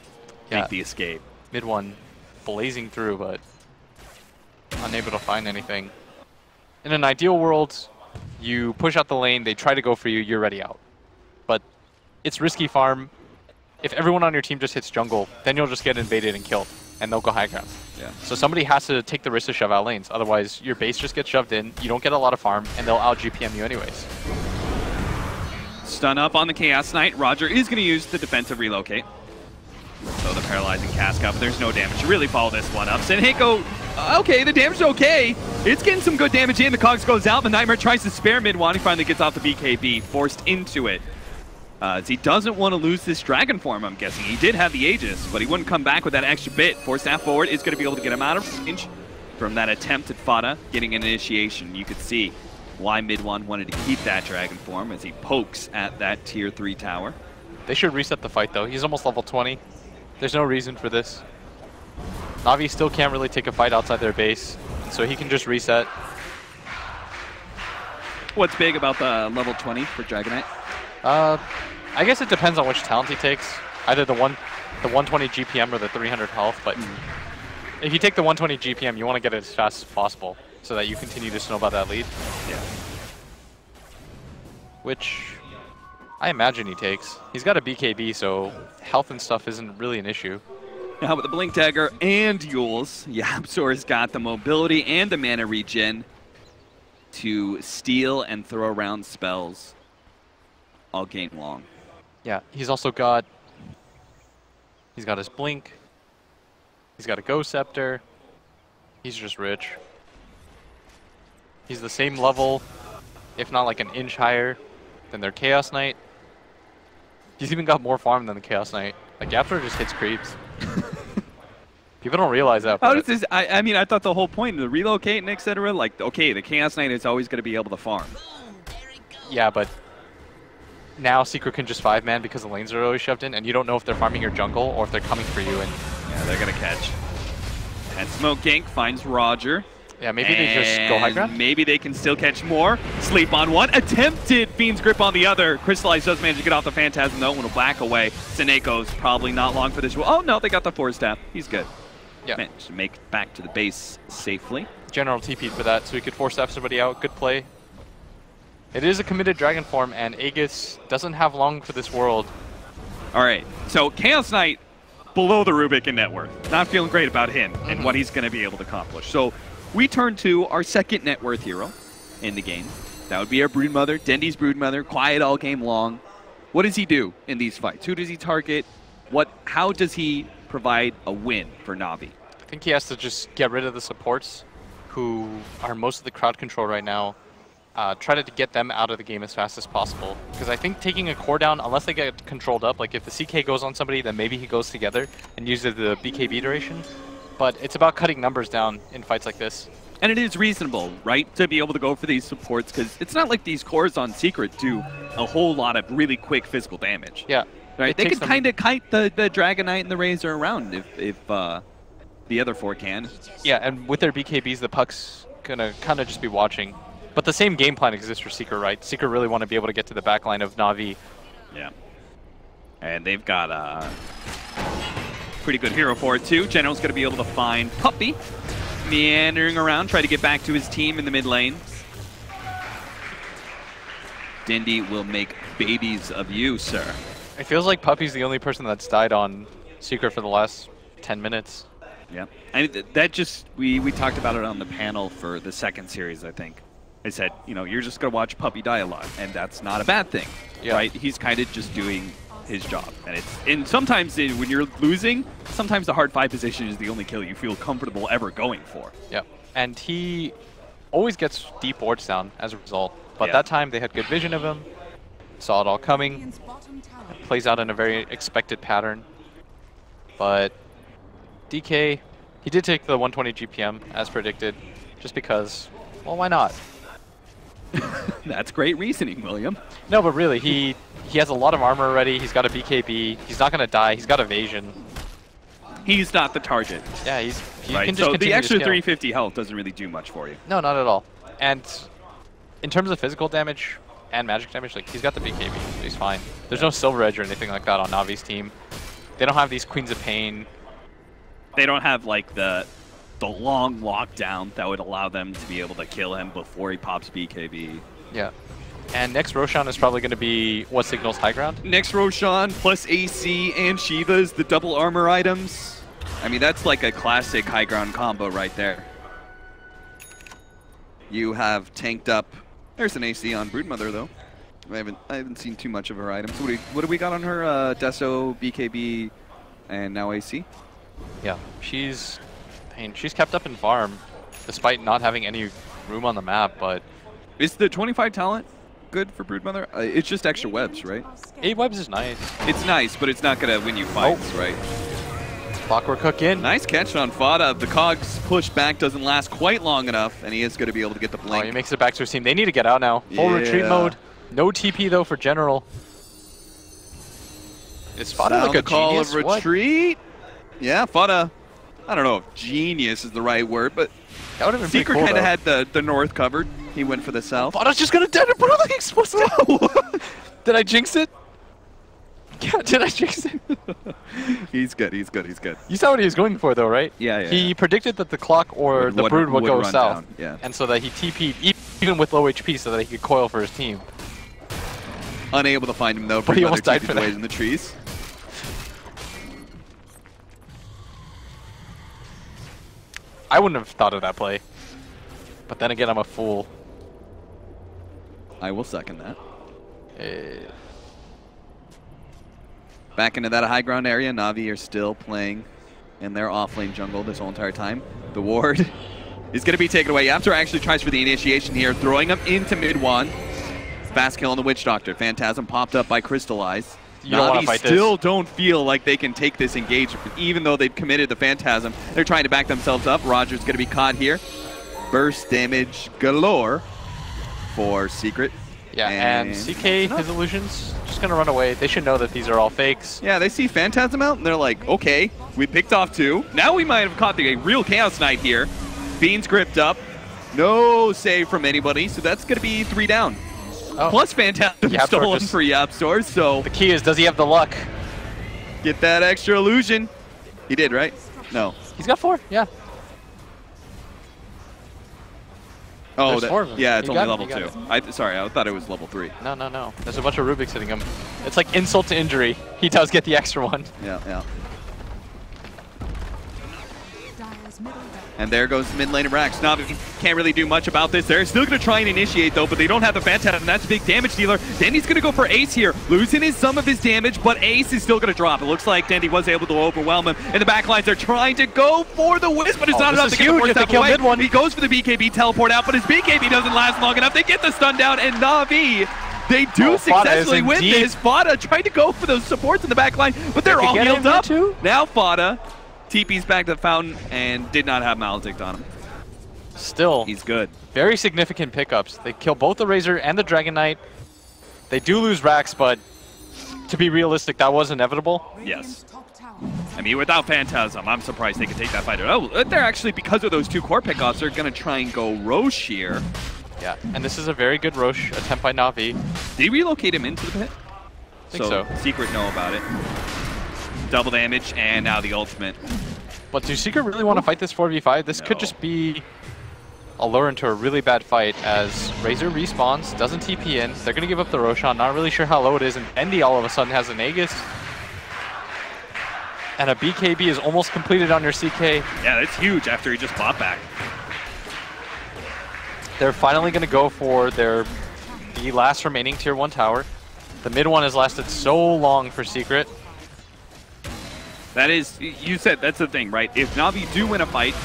E: make the escape.
F: Mid 1 blazing through, but unable to find anything. In an ideal world, you push out the lane, they try to go for you, you're already out. But it's risky farm. If everyone on your team just hits jungle, then you'll just get invaded and killed, and they'll go high ground.
E: Yeah.
F: So somebody has to take the risk to shove out lanes. Otherwise, your base just gets shoved in, you don't get a lot of farm, and they'll out-GPM you anyways.
E: Stun up on the Chaos Knight. Roger is going to use the defensive relocate. So the paralyzing cast up, there's no damage. You really follow this one up. Senheko, okay, the damage is okay. It's getting some good damage in. The Cogs goes out. The Nightmare tries to spare mid one. He finally gets off the BKB, forced into it. As he doesn't want to lose this Dragon form, I'm guessing. He did have the Aegis, but he wouldn't come back with that extra bit. Force staff forward is going to be able to get him out of range from that attempt at FATA, getting an initiation. You could see why mid one wanted to keep that Dragon form as he pokes at that tier 3 tower.
F: They should reset the fight though. He's almost level 20. There's no reason for this. NaVi still can't really take a fight outside their base, so he can just reset.
E: What's big about the level 20 for Dragonite?
F: I guess it depends on which talent he takes. Either the 120 GPM or the 300 health, but if you take the 120 GPM, you want to get it as fast as possible so that you continue to snowball that lead.
E: Yeah.
F: Which I imagine he takes. He's got a BKB, so health and stuff isn't really an issue.
E: Now with the Blink Dagger and Yules, YapzOr's got the mobility and the mana regen to steal and throw around spells all game long.
F: Yeah, he's also got... He's got his Blink. He's got a Ghost Scepter. He's just rich. He's the same level, if not like an inch higher, than their Chaos Knight. He's even got more farm than the Chaos Knight. Like, YapzOr just hits creeps. People don't realize that.
E: How does this? I mean, I thought the whole point of the relocate and etc. Like, okay, the Chaos Knight is always going to be able to farm.
F: Yeah, but now Secret can just 5-man because the lanes are always shoved in, and you don't know if they're farming your jungle or if they're coming for you. And
E: yeah, they're going to catch. And Smoke Gank finds Roger.
F: Yeah, maybe they just go high ground.
E: Maybe they can still catch more. Sleep on one. Attempted Fiend's Grip on the other. Crystallize does manage to get off the Phantasm, though. Will back away. Seneco's probably not long for this. Oh, no, they got the Force Staff. He's good.
F: Yeah.
E: Managed to make it back to the base safely.
F: General TP'd for that, so he could force staff somebody out. Good play. It is a committed Dragon form, and Aegis doesn't have long for this world.
E: All right, so Chaos Knight below the Rubik in net worth. Not feeling great about him and what he's going to be able to accomplish. So we turn to our second net worth hero in the game. That would be our Broodmother, Dendy's Broodmother, quiet all game long. What does he do in these fights? Who does he target? How does he provide a win for NaVi?
F: I think he has to just get rid of the supports. who are most of the crowd control right now, try to get them out of the game as fast as possible. Because I think taking a core down, unless they get controlled up, like if the CK goes on somebody, then maybe he goes together and uses the BKB duration. But it's about cutting numbers down in fights like this.
E: And it is reasonable, right, to be able to go for these supports, because it's not like these cores on Secret do a whole lot of really quick physical damage.
F: Yeah.
E: Right? They can kind of kite the Dragon Knight and the Razor around if the other 4 can.
F: Yeah, and with their BKBs, the puck's gonna kind of just be watching. But the same game plan exists for Secret, right? Secret really want to be able to get to the back line of NaVi.
E: Yeah. And they've got a pretty good hero for it, too. General's going to be able to find Puppey, meandering around, try to get back to his team in the mid lane. Dindy will make babies of you, sir.
F: It feels like Puppey's the only person that's died on Secret for the last 10 minutes.
E: Yeah. And that just, we talked about it on the panel for the second series, I think. I said, you know, you're just going to watch Puppey die a lot, and that's not a bad thing, right? He's kind of just doing his job. And sometimes when you're losing, sometimes the hard 5 position is the only kill you feel comfortable ever going for.
F: Yeah. And he always gets deep wards down as a result. But that time they had good vision of him, saw it all coming. It plays out in a very expected pattern. But DK, he did take the 120 GPM as predicted, just because, well, why not?
E: That's great reasoning, William.
F: No, but really, he has a lot of armor already. He's got a BKB. He's not going to die. He's got evasion.
E: He's not the target.
F: Yeah, he
E: right.
F: can just
E: so the extra
F: to
E: 350 health doesn't really do much for you.
F: No, not at all. And in terms of physical damage and magic damage, like he's got the BKB, so he's fine. There's no Silver Edge or anything like that on Navi's team. They don't have these Queens of Pain.
E: They don't have like the long lockdown that would allow them to be able to kill him before he pops BKB.
F: Yeah. And next Roshan is probably going to be what signals high ground?
E: Next Roshan plus AC and Shiva's the double armor items. I mean, that's like a classic high ground combo right there. You have tanked up. There's an AC on Broodmother though. I haven't seen too much of her items. What do we got on her? Deso, BKB, and now AC.
F: Yeah, she's kept up in farm despite not having any room on the map. But
E: is the 25 talent good for Broodmother? It's just extra webs, right?
F: 8 webs is nice.
E: It's nice, but it's not gonna win you fights, right?
F: Clockwork Hook in.
E: Nice catch on FATA. The cogs push back doesn't last quite long enough, and he is going to be able to get the blink.
F: Oh, he makes it back to his team. They need to get out now. Full retreat mode. No TP though for General. Is FATA like a
E: call
F: genius?
E: Of retreat? What? Yeah, FATA. I don't know if genius is the right word, but
F: that would have been
E: Secret
F: cool,
E: kind of had the north covered. He went for the south.
F: FATA's just going to dead it, bro. What's that? Did I jinx it? Yeah, did I jinx it?
E: He's good, he's good, he's good.
F: You saw what he was going for though, right?
E: Yeah.
F: He predicted that the clock or the Brood would go south.
E: Yeah.
F: And so that he TP'd even with low HP so that he could coil for his team.
E: Unable to find him though,
F: but he almost died for that.
E: In the trees.
F: I wouldn't have thought of that play. But then again, I'm a fool.
E: I will second that. Back into that high ground area, Navi are still playing in their offlane jungle this whole entire time. The ward is going to be taken away. YapzOr actually tries for the initiation here, throwing him into mid-1. Fast kill on the Witch Doctor. Phantasm popped up by Crystallize. Navi still don't feel like they can take this engagement, even though they've committed the Phantasm. They're trying to back themselves up. Roger's going to be caught here. Burst damage galore for Secret.
F: Yeah, and CK, his illusions, just going to run away. They should know that these are all fakes.
E: Yeah, they see Phantasm out, and they're like, okay, we picked off 2. Now we might have caught the real Chaos Knight here. Fiend's gripped up. No save from anybody, so that's going to be 3 down. Oh. Plus Phantasm stolen for YapzOr, so...
F: The key is, does he have the luck?
E: Get that extra illusion. He did, right? No.
F: He's got 4, yeah.
E: Oh, yeah, it's only level 2. Sorry, I thought it was level 3.
F: No. There's a bunch of Rubiks hitting him. It's like insult to injury. He does get the extra one.
E: Yeah.
D: Dire's middle
E: And there goes mid lane of Rax. NaVi can't really do much about this. They're still going to try and initiate, though, but they don't have the FATA, and that's a big damage dealer. Dendy's going to go for Ace here, losing some of his damage, but Ace is still going to drop. It looks like Dendy was able to overwhelm him. In the backlines, they're trying to go for the Wisp, but it's not enough to get the force step away. Mid-one. He goes for the BKB teleport out, but his BKB doesn't last long enough. They get the stun down, and NaVi, they do successfully win this. FATA tried to go for those supports in the backline, but they're all healed up. Now FATA TP's back to the fountain and did not have Maledict on him.
F: Still,
E: he's good. Very significant pickups. They kill both the Razor and the Dragon Knight. They do lose Rax, but to be realistic, that was inevitable. Yes. I mean, without Phantasm, I'm surprised they could take that fight. Oh, they're actually, because of those two core pickoffs, they're going to try and go Roche here. Yeah, and this is a very good Roche attempt by NaVi. Did he relocate him into the pit? I think so. Secret know about it. Double damage, and now the ultimate. But do Secret really want to fight this 4v5? This could just be a lure into a really bad fight as Razor respawns, doesn't TP in. They're going to give up the Roshan, not really sure how low it is, and Endy all of a sudden has an Aegis. And a BKB is almost completed on your CK. Yeah, that's huge after he just bought back. They're finally going to go for the last remaining tier 1 tower. The mid one has lasted so long for Secret. That is, you said that's the thing, right? If NaVi do win a fight,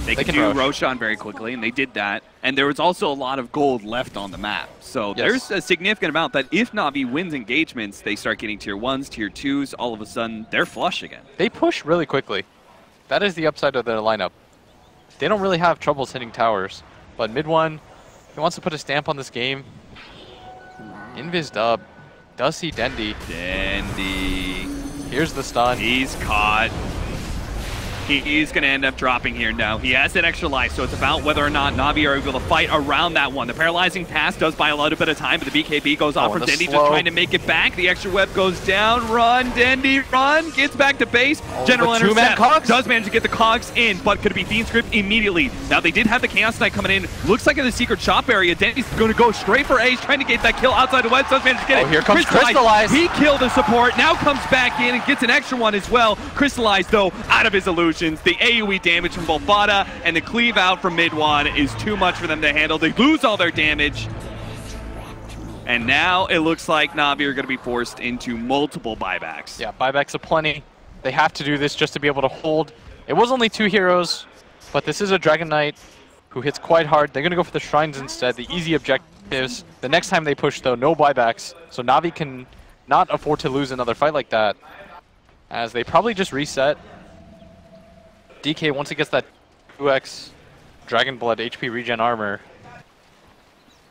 E: they can do Roshan very quickly, and they did that. And there was also a lot of gold left on the map. So there's a significant amount that if NaVi wins engagements, they start getting tier 1s, tier 2s, all of a sudden they're flush again. They push really quickly. That is the upside of their lineup. They don't really have troubles hitting towers. But mid one, he wants to put a stamp on this game. Invis dub. Does see Dendy. Dendy. Here's the stun. He's caught. He's going to end up dropping here now. He has that extra life, so it's about whether or not NaVi are able to fight around that one. The paralyzing pass does buy a little bit of time, but the BKB goes off from Dendy, just trying to make it back. The extra web goes down. Run, Dendy, run. Gets back to base. General intercept. Does manage to get the cogs in, but could it be Fiend Script immediately? Now, they did have the Chaos Knight coming in. Looks like in the secret shop area, Dendy's going to go straight for Ace, trying to get that kill outside the web. Does manage to get it. Here comes Crystallize. He killed the support. Now comes back in and gets an extra one as well. Crystallize, though, out of his illusions. The AoE damage from both FATA and the cleave out from mid one is too much for them to handle. They lose all their damage. And now it looks like NaVi are going to be forced into multiple buybacks. Yeah, buybacks aplenty. They have to do this just to be able to hold. It was only 2 heroes, but this is a Dragon Knight who hits quite hard. They're going to go for the shrines instead, the easy objectives. The next time they push, though, no buybacks. So NaVi can not afford to lose another fight like that, as they probably just reset. DK, once he gets that 2x Dragon Blood HP regen armor,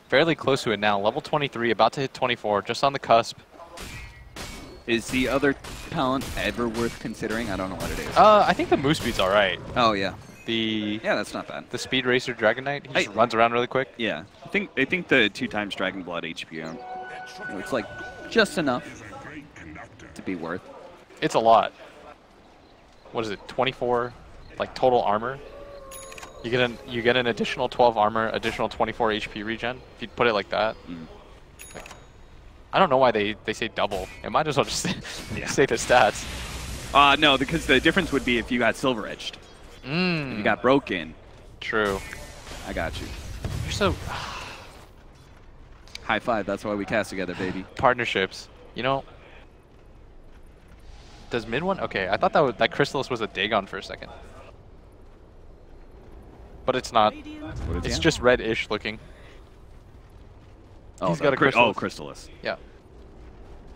E: fairly close to it now. Level 23, about to hit 24, just on the cusp. Is the other talent ever worth considering? I don't know what it is. I think the move speed's alright. Oh, yeah. Yeah, that's not bad. The Speed Racer Dragon Knight, he just runs around really quick. Yeah, I think the 2x Dragon Blood HP, it's like just enough to be worth. It's a lot. What is it, 24? Like total armor, you get an additional 12 armor, additional 24 HP regen. If you put it like that, like, I don't know why they say double. It might as well just say the stats. No, because the difference would be if you got silver edged. If you got broken. True. I got you. You're so high five. That's why we cast together, baby. Partnerships. You know. Does mid one? Okay, I thought that Crystallis was a Dagon for a second. But it's not. It's just red-ish looking. Oh, he's got a Crystallis. Oh, Crystallis. Yeah.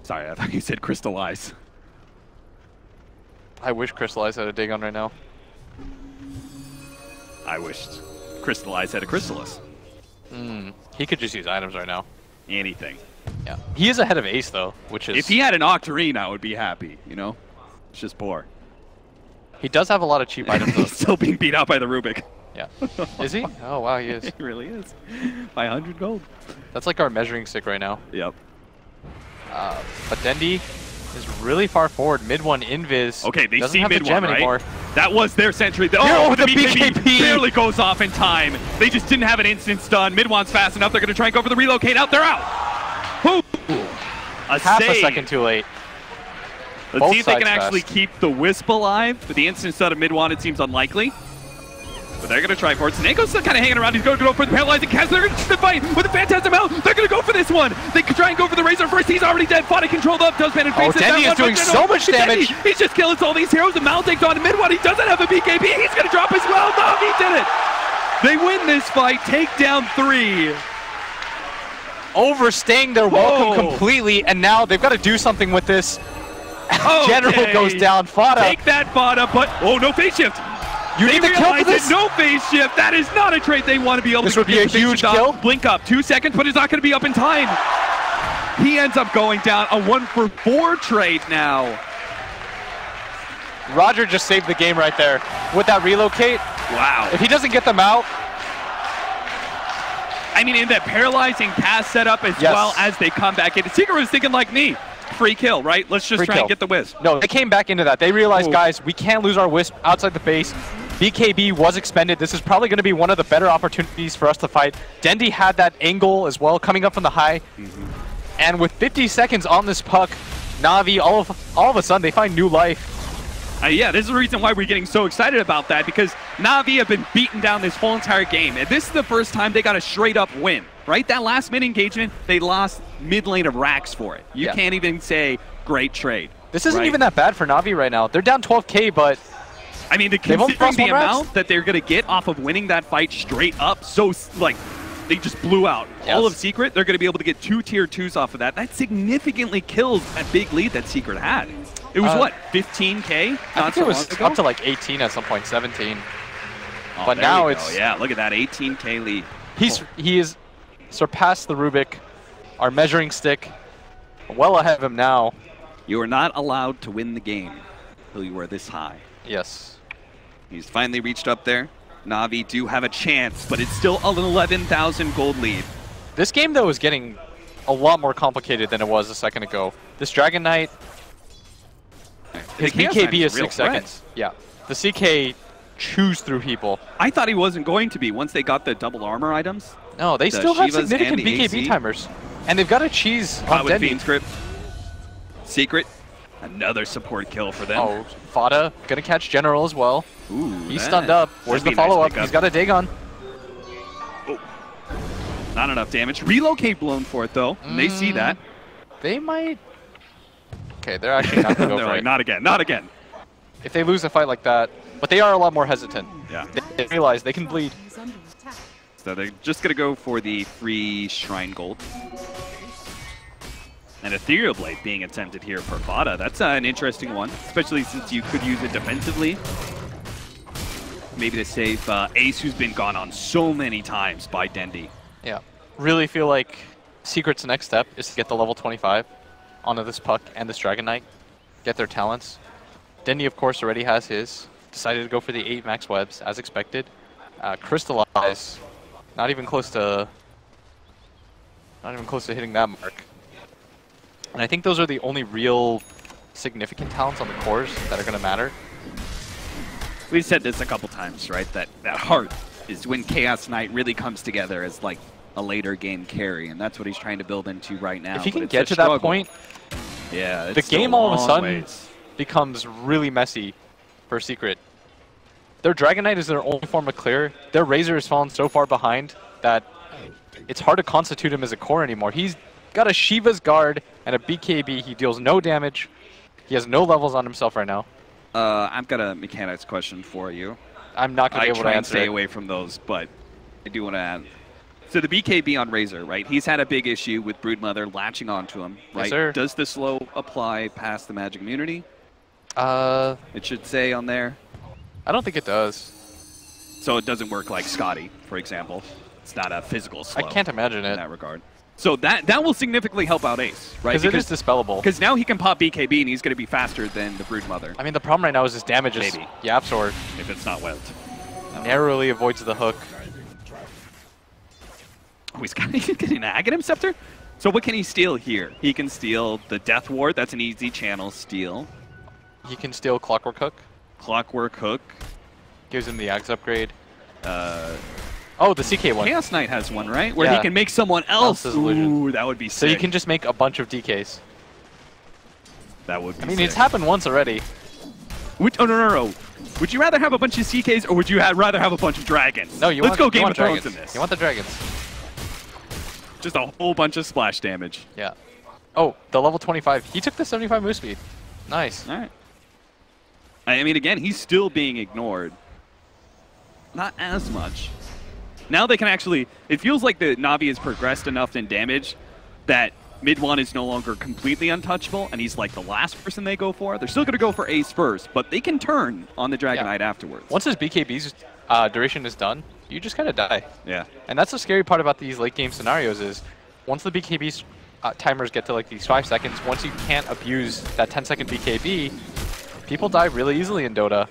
E: Sorry, I thought you said Crystallize. I wish Crystallize had a Dagon right now. I wished Crystallize had a Crystallis. He could just use items right now. Anything. Yeah. He is ahead of Ace, though, which is... If he had an Octarine, I would be happy, you know? It's just poor. He does have a lot of cheap items, though. He's still being beat out by the Rubik. Yeah. Is he? Oh, wow, he is. He really is. By 100 gold. That's like our measuring stick right now. Yep. But Dendy is really far forward. Mid one invis. Okay, they see mid one, right? Anymore. That was their sentry. Oh, the BKB barely goes off in time. They just didn't have an instant stun. Mid one's fast enough. They're going to try and go for the relocate out. They're out. Half a second too late. Let's see if they can actually keep the Wisp alive. But the instant stun of mid one, it seems unlikely. But they're going to try for it. Snake's still kind of hanging around. He's going to go for the paralyzing cast. They're going to the fight with the Phantasm out. They're going to go for this one. They could try and go for the Razor first. He's already dead. FATA controlled up. Does man and face
F: Dendy is doing so much damage.
E: He's just killing all these heroes. The Mal takes on mid one. He doesn't have a BKB. He's going to drop as well. No, he did it. They win this fight. Take down 3.
F: Overstaying their welcome completely, and now they've got to do something with this. General goes down. FATA.
E: Take that, FATA, but oh, no phase shift.
F: You need the kill for this?
E: No phase shift. That is not a trade they want to be able to
F: This would be a huge kill.
E: Blink up 2 seconds, but it's not going to be up in time. He ends up going down. A 1-for-4 trade now.
F: Roger just saved the game right there with that relocate.
E: Wow.
F: If he doesn't get them out.
E: I mean, in that paralyzing cast setup as well as they come back in. Secret was thinking like me. Free kill, right? Let's just try and get the Wisp.
F: No, they came back into that. They realized, guys, we can't lose our Wisp outside the base. BKB was expended. This is probably going to be one of the better opportunities for us to fight. Dendy had that angle as well, coming up from the high. And with 50 seconds on this puck, NaVi, all of a sudden, they find new life.
E: Yeah, this is the reason why we're getting so excited about that, because NaVi have been beaten down this whole entire game. And this is the first time they got a straight-up win, right? That last mid engagement, they lost mid lane of racks for it. You can't even say great trade.
F: This isn't even that bad for NaVi right now. They're down 12K, but
E: I mean, considering the amount that they're going to get off of winning that fight straight up, so, like, they just blew out all of Secret. They're going to be able to get 2 tier 2s off of that. That significantly kills that big lead that Secret had. It was what, 15K?
F: I think it was up to like 18 at some point, 17.
E: Oh,
F: but now it's
E: yeah. Look at that 18K lead.
F: He has surpassed the Rubik, our measuring stick, well ahead of him now.
E: You are not allowed to win the game until you are this high.
F: Yes.
E: He's finally reached up there. NaVi do have a chance, but it's still an 11,000 gold lead.
F: This game though is getting a lot more complicated than it was a second ago. This Dragon Knight. His BKB is 6 seconds. Yeah. The CK chews through people.
E: I thought he wasn't going to be once they got the double armor items.
F: No, they still have significant BKB timers. And they've got a cheese on
E: with Fiend Script. Secret. Another support kill for them.
F: Oh, FATA gonna catch General as well.
E: Ooh,
F: he's stunned up. Where's the follow-up? He's got a Dagon.
E: Oh. Not enough damage. Relocate blown for it though. And they see that.
F: They might. Okay, they're actually not going to go for
E: like,
F: it.
E: Not again, not again.
F: If they lose a fight like that, but they are a lot more hesitant.
E: Yeah.
F: They realize they can bleed.
E: So they're just going to go for the free Shrine Gold. And Ethereal Blade being attempted here for FATA. That's an interesting one, especially since you could use it defensively. Maybe to save Ace, who's been gone on so many times by Dendy.
F: Yeah. Really feel like Secret's next step is to get the level 25 onto this puck and this Dragon Knight, get their talents. Dendy, of course, already has his. Decided to go for the 8 max webs, as expected. Crystallize, not even close to hitting that mark. And I think those are the only real significant talents on the cores that are going to matter.
E: We've said this a couple times, right? That heart is when Chaos Knight really comes together as like a later game carry, and that's what he's trying to build into right now.
F: If he can get to that point,
E: yeah,
F: the game all of a sudden becomes really messy for Secret. Their Dragon Knight is their only form of clear. Their Razor has fallen so far behind that it's hard to constitute him as a core anymore. He's got a Shiva's Guard and a BKB. He deals no damage. He has no levels on himself right now.
E: I've got a mechanics question for you.
F: I'm not going to be able to answer
E: stay away from those, but I do want to add. So the BKB on Razor, right? He's had a big issue with Broodmother latching onto him, right?
F: Yes, sir.
E: Does the slow apply past the magic immunity?
F: It
E: should say on there.
F: I don't think it does.
E: So it doesn't work like Scotty, for example. It's not a physical slow.
F: I can't imagine it
E: in that regard. So that will significantly help out Ace, right?
F: Because it is dispellable.
E: Because now he can pop BKB and he's going to be faster than the Broodmother.
F: I mean, the problem right now is his damage is YapzOr.
E: If it's not whelmed.
F: Narrowly avoids the hook.
E: Oh, he's getting an Aghanim Scepter? So what can he steal here? He can steal the Death Ward. That's an easy channel steal.
F: He can steal Clockwork Hook.
E: Clockwork Hook.
F: Gives him the Axe upgrade. Oh, the CK one.
E: Chaos Knight has one, right? Where he can make someone else. Ooh, that would be sick.
F: So you can just make a bunch of DKs.
E: That would be
F: I mean,
E: sick.
F: it's happened once already.
E: Oh, no. Would you rather have a bunch of CKs or would you rather have a bunch of dragons?
F: No,
E: Let's go Game of Thrones in this.
F: You want the dragons.
E: Just a whole bunch of splash damage.
F: Yeah. Oh, the level 25. He took the 75 move speed. Nice.
E: All right. I mean, again, he's still being ignored. Not as much. Now they can actually... It feels like the Navi has progressed enough in damage that mid one is no longer completely untouchable, and he's like the last person they go for. They're still going to go for Ace first, but they can turn on the Dragon Knight afterwards.
F: Once his BKB's duration is done, you just kind of die.
E: Yeah.
F: And that's the scary part about these late game scenarios is once the BKB's timers get to like these 5 seconds, once you can't abuse that 10-second BKB, people die really easily in Dota.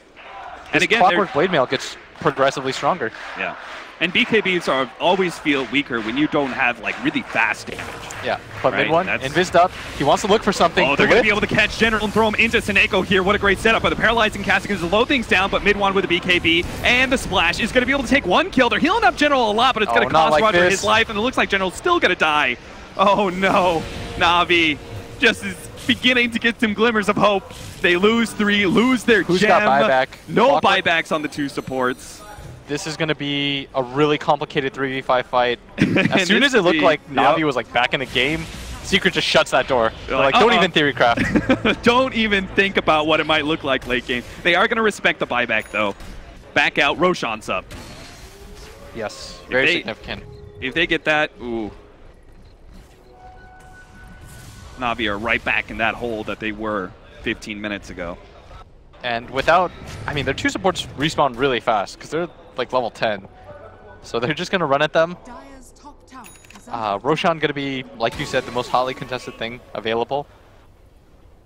E: And again,
F: Clockwork Blade Mail gets progressively stronger.
E: Yeah. And BKBs always feel weaker when you don't have like really fast damage.
F: Yeah, but
E: right?
F: mid one, invised up. He wants to look for something.
E: Oh, they're going to be able to catch General and throw him into Seneko here. What a great setup by the Paralyzing Casting to slow things down, but mid one with the BKB and the splash is going to be able to take 1 kill. They're healing up General a lot, but it's going to cost
F: like
E: Roger
F: this.
E: his life, and it looks like General's still going to die. Oh no, Navi just is beginning to get some glimmers of hope. They lose 3, lose their
F: Who's
E: gem.
F: got buyback?
E: No
F: Clockwork?
E: buybacks on the 2 supports.
F: This is going to be a really complicated 3v5 fight. As soon as it looked like Navi was like back in the game, Secret just shuts that door. They're like, don't even theorycraft.
E: Don't even think about what it might look like late game. They are going to respect the buyback though. Back out, Roshan's up.
F: Yes, very significant.
E: If they get that, ooh. Navi are right back in that hole that they were 15 minutes ago.
F: And without, I mean, their 2 supports respawn really fast because they're like level 10. So they're just going to run at them. Roshan going to be, like you said, the most hotly contested thing available.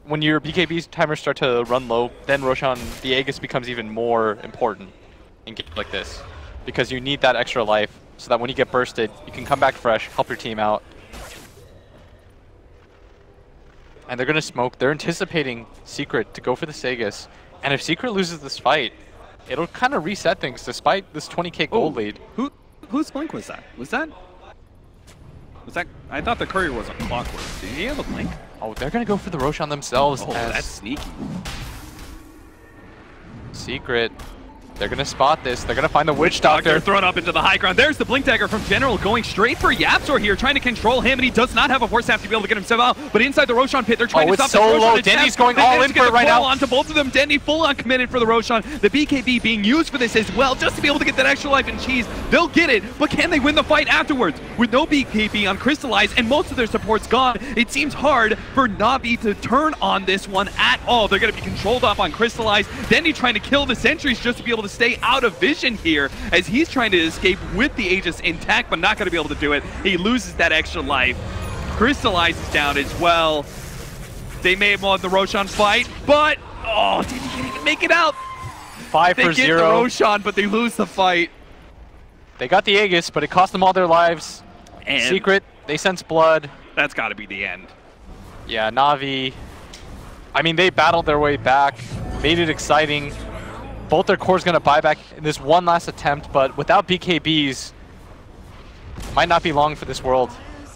F: When your BKB's timers start to run low, then Roshan, the Aegis becomes even more important in games like this. Because you need that extra life so that when you get bursted, you can come back fresh, help your team out. And they're going to smoke. They're anticipating Secret to go for the Aegis. And if Secret loses this fight, it'll kind of reset things despite this 20k gold lead.
E: Whose blink was that? Was that... I thought the courier was on Clockwork. Did he have a blink?
F: Oh, they're going to go for the Roshan themselves.
E: Oh, that's sneaky.
F: Secret. They're going to spot this. They're going to find the Witch Doctor.
E: Thrown up into the high ground. There's the Blink Dagger from General going straight for YapzOr here, trying to control him, and he does not have a force staff to be able to get himself out. But inside the Roshan pit, they're trying to stop the Roshan.
F: Low. Denny's going all in for it right now.
E: Onto both of them. Denny full on committed for the Roshan. The BKB being used for this as well, just to be able to get that extra life and cheese. They'll get it, but can they win the fight afterwards? With no BKB on Crystallize and most of their supports gone, it seems hard for Navi to turn on this one at all. They're going to be controlled off on Crystallize. Denny trying to kill the sentries just to be able to stay out of vision here as he's trying to escape with the Aegis intact, but not going to be able to do it. He loses that extra life. Crystallize is down as well. They may have won the Roshan fight, but oh, didn't even make it out.
F: 5 for 0.
E: They get the Roshan, but they lose the fight.
F: They got the Aegis, but it cost them all their lives.
E: And
F: Secret, they sense blood.
E: That's got to be the end.
F: Yeah, Navi. I mean, they battled their way back, made it exciting. Both their cores going to buy back in this one last attempt, but without BKBs, might not be long for this world.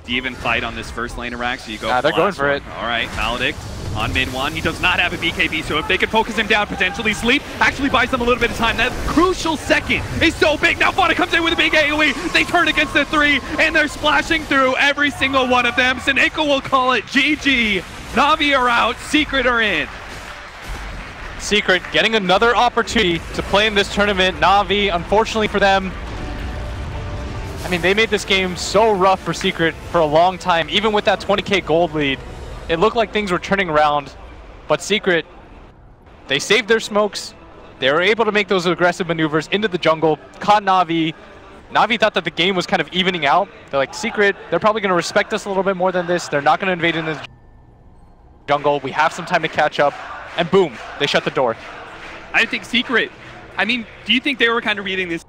E: Do you even fight on this first lane of rack? So you go.
F: They're going for it.
E: All right, Maledict on mid one. He does not have a BKB, so if they can focus him down, potentially sleep, actually buys them a little bit of time. That crucial second is so big. Now FATA comes in with a big AoE. They turn against the 3, and they're splashing through every single one of them. Seneko will call it GG. Navi are out. Secret are in.
F: Secret getting another opportunity to play in this tournament. Navi, unfortunately for them, I mean, they made this game so rough for Secret for a long time. Even with that 20k gold lead, it looked like things were turning around. But Secret, they saved their smokes. They were able to make those aggressive maneuvers into the jungle, caught Navi. Navi thought that the game was kind of evening out. They're like, Secret, they're probably going to respect us a little bit more than this. They're not going to invade in the jungle. We have some time to catch up. And boom, they shut the door.
E: I think Secret, I mean, do you think they were kind of reading this